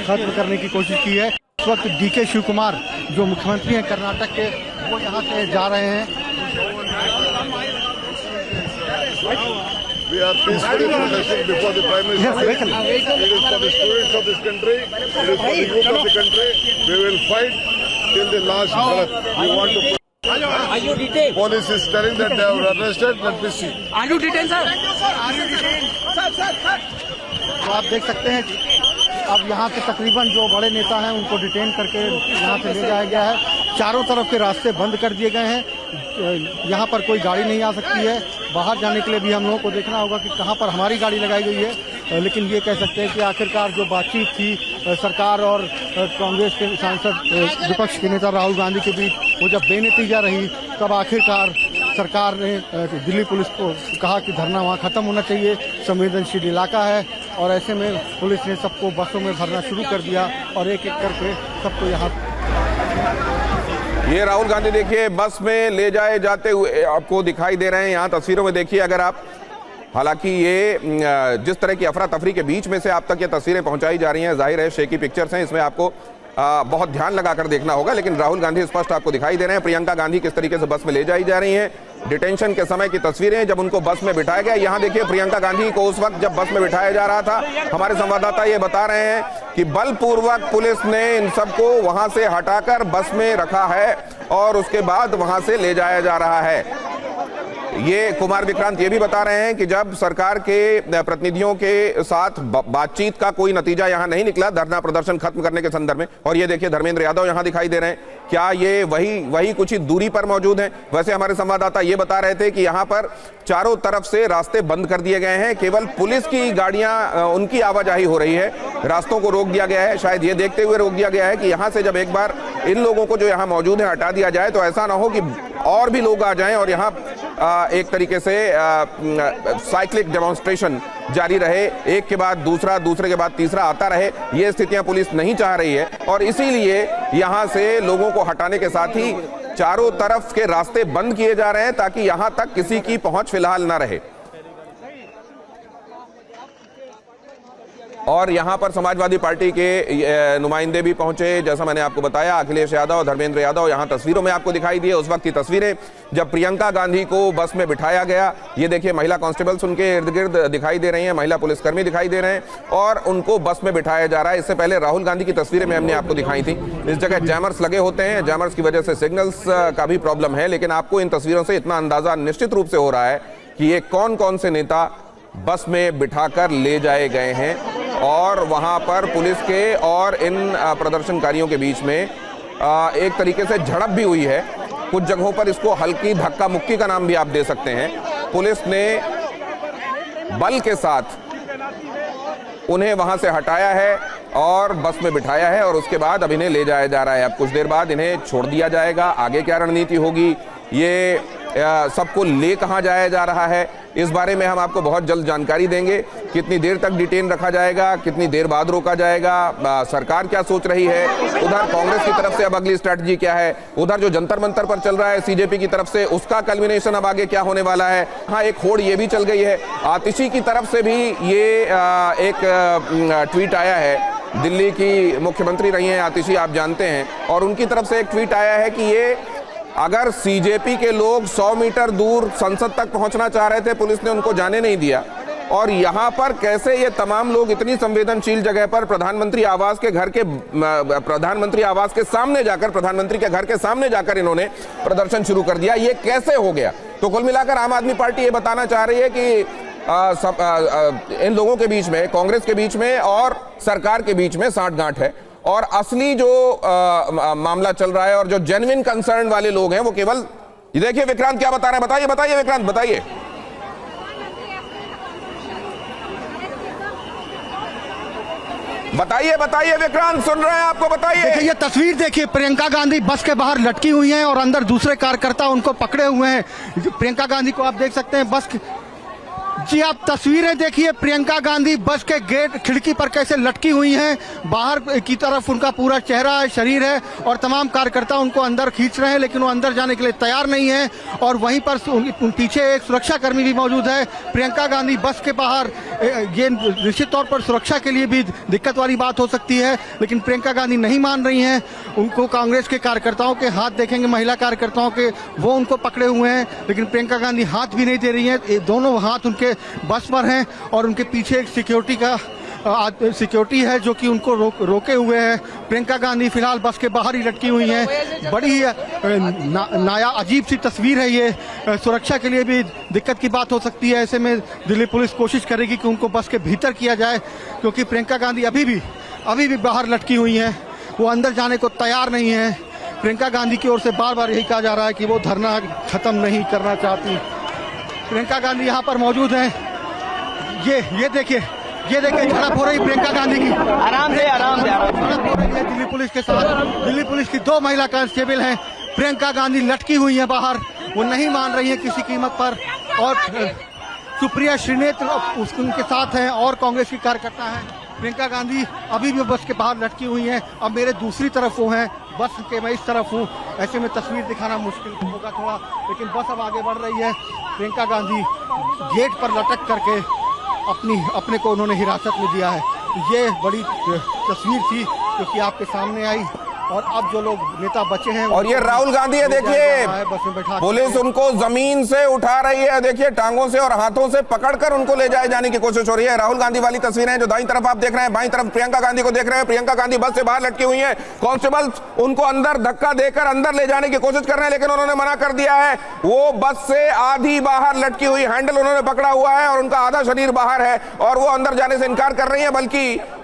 खत्म करने की कोशिश की है। इस वक्त डीके शिव कुमार जो मुख्यमंत्री हैं कर्नाटक के, वो यहाँ से जा रहे हैं। We are peacefully protesting before the Prime Minister. It is for the students of this country. It is for the youth of the country. We will fight till the last breath. We want to. Are you detained? Police is telling that they have arrested. Let me see. Are you detained, sir? Are you detained? Sir. तो आप देख सकते हैं अब यहाँ से तकरीबन जो बड़े नेता हैं उनको डिटेन करके यहाँ से ले जाया गया है। चारों तरफ के रास्ते बंद कर दिए गए हैं। यहाँ पर कोई गाड़ी नहीं आ सकती है। बाहर जाने के लिए भी हम लोगों को देखना होगा कि कहाँ पर हमारी गाड़ी लगाई गई है। लेकिन ये कह सकते हैं कि आखिरकार जो बातचीत थी सरकार और कांग्रेस के सांसद विपक्ष के नेता राहुल गांधी के बीच, वो जब बेनतीजा रही तब आखिरकार सरकार ने दिल्ली पुलिस को कहा कि धरना वहाँ ख़त्म होना चाहिए, संवेदनशील इलाका है। और ऐसे में पुलिस ने सबको बसों में भरना शुरू कर दिया और एक एक करके सबको यहाँ। ये राहुल गांधी देखिए बस में ले जाए जाते हुए आपको दिखाई दे रहे हैं यहाँ तस्वीरों में। देखिए अगर आप, हालांकि ये जिस तरह की अफरा तफरी के बीच में से आप तक ये तस्वीरें पहुंचाई जा रही हैं, जाहिर है शेकी पिक्चर्स हैं, इसमें आपको बहुत ध्यान लगाकर देखना होगा। लेकिन राहुल गांधी स्पष्ट आपको दिखाई दे रहे हैं। प्रियंका गांधी किस तरीके से बस में ले जाई जा रही हैं। डिटेंशन के समय की तस्वीरें जब उनको बस में बिठाया गया। यहाँ देखिए प्रियंका गांधी को उस वक्त जब बस में बिठाया जा रहा था, हमारे संवाददाता ये बता रहे हैं कि बलपूर्वक पुलिस ने इन सबको वहां से हटाकर बस में रखा है और उसके बाद वहां से ले जाया जा रहा है। ये कुमार विक्रांत ये भी बता रहे हैं कि जब सरकार के प्रतिनिधियों के साथ बातचीत का कोई नतीजा यहां नहीं निकला धरना प्रदर्शन खत्म करने के संदर्भ में। और ये देखिए धर्मेंद्र यादव यहां दिखाई दे रहे हैं। क्या ये वही कुछ ही दूरी पर मौजूद हैं? वैसे हमारे संवाददाता ये बता रहे थे कि यहां पर चारों तरफ से रास्ते बंद कर दिए गए हैं, केवल पुलिस की गाड़ियां उनकी आवाजाही हो रही है, रास्तों को रोक दिया गया है। शायद ये देखते हुए रोक दिया गया है कि यहां से जब एक बार इन लोगों को जो यहां मौजूद है हटा दिया जाए तो ऐसा ना हो कि और भी लोग आ जाएं और यहाँ एक तरीके से साइक्लिक डेमोन्स्ट्रेशन जारी रहे, एक के बाद दूसरा, दूसरे के बाद तीसरा आता रहे। ये स्थितियां पुलिस नहीं चाह रही है और इसीलिए यहां से लोगों को हटाने के साथ ही चारों तरफ के रास्ते बंद किए जा रहे हैं ताकि यहां तक किसी की पहुंच फिलहाल ना रहे। और यहां पर समाजवादी पार्टी के नुमाइंदे भी पहुंचे, जैसा मैंने आपको बताया। अखिलेश यादव, धर्मेंद्र यादव यहां तस्वीरों में आपको दिखाई दिए। उस वक्त की तस्वीरें जब प्रियंका गांधी को बस में बिठाया गया। ये देखिए, महिला कांस्टेबल्स उनके इर्द गिर्द दिखाई दे रही हैं, महिला पुलिसकर्मी दिखाई दे रहे हैं और उनको बस में बिठाया जा रहा है। इससे पहले राहुल गांधी की तस्वीरें में हमने आपको दिखाई थी। इस जगह जैमर्स लगे होते हैं, जैमर्स की वजह से सिग्नल्स का भी प्रॉब्लम है, लेकिन आपको इन तस्वीरों से इतना अंदाजा निश्चित रूप से हो रहा है कि ये कौन कौन से नेता बस में बिठाकर ले जाए गए हैं। और वहां पर पुलिस के और इन प्रदर्शनकारियों के बीच में एक तरीके से झड़प भी हुई है। कुछ जगहों पर इसको हल्की धक्का मुक्की का नाम भी आप दे सकते हैं। पुलिस ने बल के साथ उन्हें वहां से हटाया है और बस में बिठाया है और उसके बाद अब इन्हें ले जाया जा रहा है। अब कुछ देर बाद इन्हें छोड़ दिया जाएगा। आगे क्या रणनीति होगी, ये सबको ले कहां जाया जा रहा है, इस बारे में हम आपको बहुत जल्द जानकारी देंगे। कितनी देर तक डिटेन रखा जाएगा, कितनी देर बाद रोका जाएगा, सरकार क्या सोच रही है, उधर कांग्रेस की तरफ से अब अगली स्ट्रैटेजी क्या है, उधर जो जंतर मंतर पर चल रहा है सीजेपी की तरफ से, उसका कल्मिनेशन अब आगे क्या होने वाला है। हाँ, एक होड़ ये भी चल गई है, आतिशी की तरफ से भी ये एक ट्वीट आया है। दिल्ली की मुख्यमंत्री रही हैं आतिशी, आप जानते हैं, और उनकी तरफ से एक ट्वीट आया है कि ये अगर सीजेपी के लोग 100 मीटर दूर संसद तक पहुंचना चाह रहे थे, पुलिस ने उनको जाने नहीं दिया। और यहां पर कैसे ये तमाम लोग इतनी संवेदनशील जगह पर प्रधानमंत्री आवास के सामने जाकर, प्रधानमंत्री के घर के सामने जाकर इन्होंने प्रदर्शन शुरू कर दिया, ये कैसे हो गया। तो कुल मिलाकर आम आदमी पार्टी ये बताना चाह रही है कि इन लोगों के बीच में, कांग्रेस के बीच में और सरकार के बीच में साठगांठ है और असली जो मामला चल रहा है और जो जेन्युइन कंसर्न वाले लोग हैं वो केवल, ये देखिए विक्रांत क्या बता रहे हैं, बताइए बताइए विक्रांत, बताइए। बताइए बताइए विक्रांत, सुन रहे हैं आपको, बताइए। देखिए ये तस्वीर देखिए, प्रियंका गांधी बस के बाहर लटकी हुई हैं और अंदर दूसरे कार्यकर्ता उनको पकड़े हुए हैं। प्रियंका गांधी को आप देख सकते हैं बस जी, आप तस्वीरें देखिए, प्रियंका गांधी बस के गेट खिड़की पर कैसे लटकी हुई हैं। बाहर की तरफ उनका पूरा चेहरा है, शरीर है और तमाम कार्यकर्ता उनको अंदर खींच रहे हैं, लेकिन वो अंदर जाने के लिए तैयार नहीं है। और वहीं पर पीछे एक सुरक्षाकर्मी भी मौजूद है। प्रियंका गांधी बस के बाहर, ये निश्चित तौर पर सुरक्षा के लिए भी दिक्कत वाली बात हो सकती है, लेकिन प्रियंका गांधी नहीं मान रही हैं। उनको कांग्रेस के कार्यकर्ताओं के हाथ देखेंगे, महिला कार्यकर्ताओं के, वो उनको पकड़े हुए हैं, लेकिन प्रियंका गांधी हाथ भी नहीं दे रही हैं। दोनों हाथ उनके बस पर हैं और उनके पीछे एक सिक्योरिटी है जो कि उनको रोके हुए हैं। प्रियंका गांधी फिलहाल बस के बाहर ही लटकी हुई हैं। बड़ी नाया अजीब सी तस्वीर है ये, सुरक्षा के लिए भी दिक्कत की बात हो सकती है। ऐसे में दिल्ली पुलिस कोशिश करेगी कि उनको बस के भीतर किया जाए, क्योंकि प्रियंका गांधी अभी भी बाहर लटकी हुई हैं, वो अंदर जाने को तैयार नहीं है। प्रियंका गांधी की ओर से बार बार यही कहा जा रहा है कि वो धरना खत्म नहीं करना चाहती। प्रियंका गांधी यहाँ पर मौजूद हैं। ये देखिए झड़प हो रही प्रियंका गांधी की, आराम से झड़प हो रही है दिल्ली पुलिस के साथ। दिल्ली पुलिस की 2 महिला कांस्टेबल हैं। प्रियंका गांधी लटकी हुई है बाहर, वो नहीं मान रही है किसी कीमत पर। और सुप्रिया श्रीनेत्र उनके साथ हैं और कांग्रेस की कार्यकर्ता हैं। प्रियंका गांधी अभी भी बस के बाहर लटकी हुई हैं। अब मेरे दूसरी तरफ वो हैं, बस के मैं इस तरफ हूँ, ऐसे में तस्वीर दिखाना मुश्किल होगा थोड़ा, लेकिन बस अब आगे बढ़ रही है। प्रियंका गांधी गेट पर लटक करके अपने को उन्होंने हिरासत में दिया है। ये बड़ी तस्वीर थी जो कि आपके सामने आई। और अब जो लोग नेता बचे हैं, और ये राहुल गांधी है, देखिए पुलिस उनको जमीन से उठा रही है, देखिए टांगों से और हाथों से पकड़कर उनको ले जाए जाने की कोशिश हो रही है। राहुल गांधी वाली तस्वीरें जो दाईं तरफ आप देख रहे हैं, बाईं तरफ प्रियंका गांधी को देख रहे हैं। प्रियंका गांधी बस से बाहर लटकी हुई है, कांस्टेबल्स उनको अंदर धक्का देकर अंदर ले जाने की कोशिश कर रहे हैं, लेकिन उन्होंने मना कर दिया है। वो बस से आधी बाहर लटकी हुई, हैंडल उन्होंने पकड़ा हुआ है और उनका आधा शरीर बाहर है और वो अंदर जाने से इनकार कर रही है।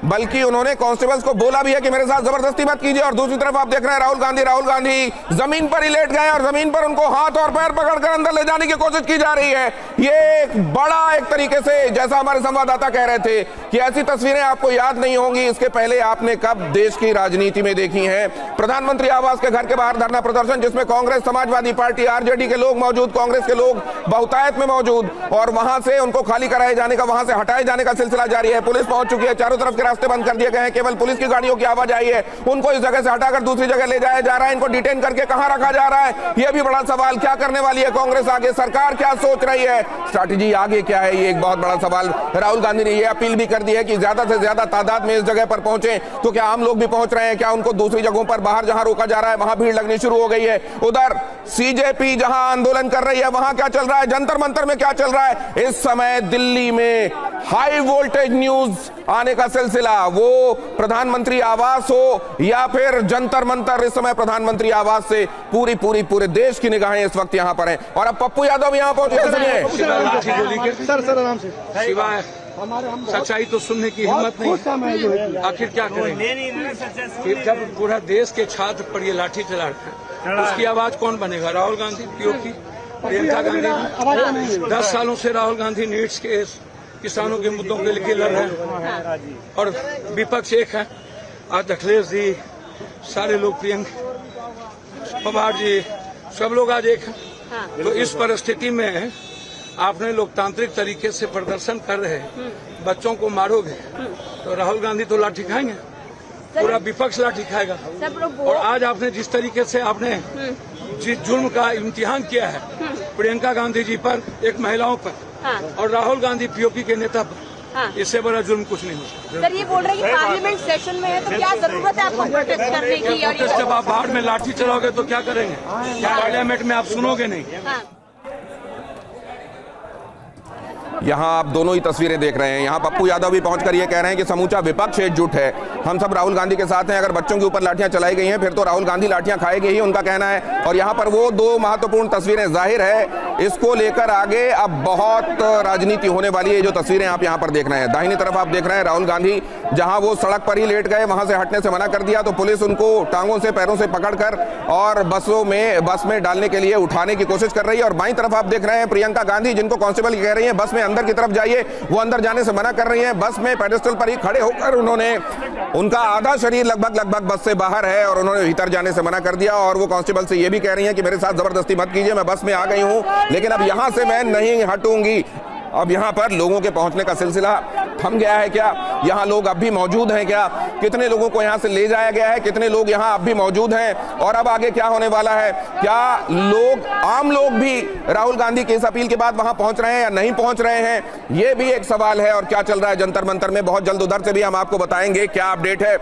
बल्कि उन्होंने कांस्टेबल्स को बोला भी है कि मेरे साथ जबरदस्ती मत कीजिए। और दूसरी दाहिनी तरफ आप देख रहे हैं राहुल गांधी जमीन पर ही लेट गए और जमीन पर उनको हाथ और पैर पकड़कर अंदर ले जाने की कोशिश की जा रही है। ये एक बड़ा एक तरीके से, जैसा हमारे संवाददाता कह रहे थे कि ऐसी तस्वीरें आपको याद नहीं होंगी, इसके पहले आपने कब देश की राजनीति में देखी हैं। प्रधानमंत्री आवास के घर के बाहर धरना प्रदर्शन, जिसमें कांग्रेस, समाजवादी पार्टी, आरजेडी के लोग मौजूद, कांग्रेस के लोग बहुतायत में मौजूद, और वहां से उनको खाली कराए जाने का, वहां से हटाए जाने का सिलसिला जारी है। पुलिस पहुंच चुकी है, चारों तरफ के रास्ते बंद कर दिए गए हैं, केवल पुलिस की गाड़ियों की आवाजाही है। उनको इस जगह से हटाकर दूसरी जगह ले जाया जा रहा है, इनको डिटेन करके कहां रखा जा रहा है, यह भी बड़ा सवाल। क्या करने वाली है कांग्रेस आगे, सरकार क्या सोच रही है, स्ट्रैटेजी आगे क्या है, ये एक बहुत बड़ा सवाल। राहुल गांधी ने यह अपील भी कर दी है कि ज्यादा से ज्यादा तादाद में इस जगह पर पहुंचे। तो क्या आम लोग भी पहुंच रहे हैं, क्या उनको दूसरी जगहों पर बाहर जहां रोका जा रहा है वहां भीड़ लगनी शुरू हो गई है। उधर सीजेपी जहां आंदोलन कर रही है वहां क्या चल रहा है, जंतर मंतर में क्या चल रहा है इस समय दिल्ली में, हाई वोल्टेज न्यूज आने का सिलसिला, वो प्रधानमंत्री आवास हो या फिर जंतर मंतर। इस समय प्रधानमंत्री आवास से पूरे देश की निगाहें इस वक्त यहां पर हैं। और अब पप्पू यादव यहां पहुंचे, सुनिए। सर आराम से। सिवाय सच्चाई तो सुनने की हिम्मत नहीं, आखिर क्या करेंगे। फिर जब पूरा देश के छात्र पर ये लाठी चला रहे हैं, उसकी आवाज कौन बनेगा। राहुल गांधी पीओके, प्रियंका गांधी 10 सालों से राहुल गांधी नीड्स के किसानों के मुद्दों के लिए लड़ रहे हैं, और विपक्ष एक है। आज अखिलेश जी, सारे लोग, प्रियंका पवार जी, सब लोग आज एक हैं। तो इस परिस्थिति में आपने लोकतांत्रिक तरीके से प्रदर्शन कर रहे हैं, बच्चों को मारोगे तो राहुल गांधी तो लाठी खाएंगे, पूरा विपक्ष लाठी खाएगा। और आज आपने जिस तरीके से आपने जिस जुर्म का इम्तिहान किया है प्रियंका गांधी जी पर, एक महिलाओं पर, और राहुल गांधी पीओके के नेता पर, इससे बड़ा जुर्म कुछ नहीं हो सकता। सर ये बोल रहे हैं कि पार्लियामेंट सेशन में है, तो क्या जरूरत है आपको प्रोटेस्ट करने की। जब आप बाहर में लाठी चलाओगे तो क्या करेंगे, पार्लियामेंट में आप सुनोगे नहीं। यहां आप दोनों ही तस्वीरें देख रहे हैं। यहां पप्पू यादव भी पहुंचकर ये कह रहे हैं कि समूचा विपक्ष एकजुट है, हम सब राहुल गांधी के साथ हैं। अगर बच्चों के ऊपर लाठियां चलाई गई हैं फिर तो राहुल गांधी लाठियां खाएंगे ही, उनका कहना है। और यहां पर वो दो महत्वपूर्ण तस्वीरें, जाहिर है इसको लेकर आगे अब बहुत राजनीति होने वाली है। जो तस्वीरें आप यहां पर देख रहे हैं, दाहिनी तरफ आप देख रहे हैं राहुल गांधी, जहां वो सड़क पर ही लेट गए, वहां से हटने से मना कर दिया तो पुलिस उनको टांगों से, पैरों से पकड़कर और बस में डालने के लिए उठाने की कोशिश कर रही है। और बाईं तरफ आप देख रहे हैं प्रियंका गांधी, जिनको कांस्टेबल कह रही है बस में अंदर की तरफ जाइए, वो अंदर जाने से मना कर रही हैं। बस में पेडेस्टल पर ही खड़े होकर उन्होंने, उनका आधा शरीर लगभग बस से बाहर है और उन्होंने भीतर जाने से मना कर दिया। और वो कांस्टेबल से ये भी कह रही हैं कि मेरे साथ जबरदस्ती मत कीजिए, मैं बस में आ गई हूं लेकिन अब यहां से मैं नहीं हटूंगी। अब यहां पर लोगों के पहुंचने का सिलसिला थम गया है क्या, यहां लोग अब भी मौजूद हैं क्या, कितने लोगों को यहां से ले जाया गया है, कितने लोग यहां अब भी मौजूद हैं, और अब आगे क्या होने वाला है, क्या लोग, आम लोग भी राहुल गांधी की इस अपील के बाद वहां पहुंच रहे हैं या नहीं पहुंच रहे हैं, यह भी एक सवाल है। और क्या चल रहा है जंतर मंतर में, बहुत जल्द उधर से भी हम आपको बताएंगे क्या अपडेट है।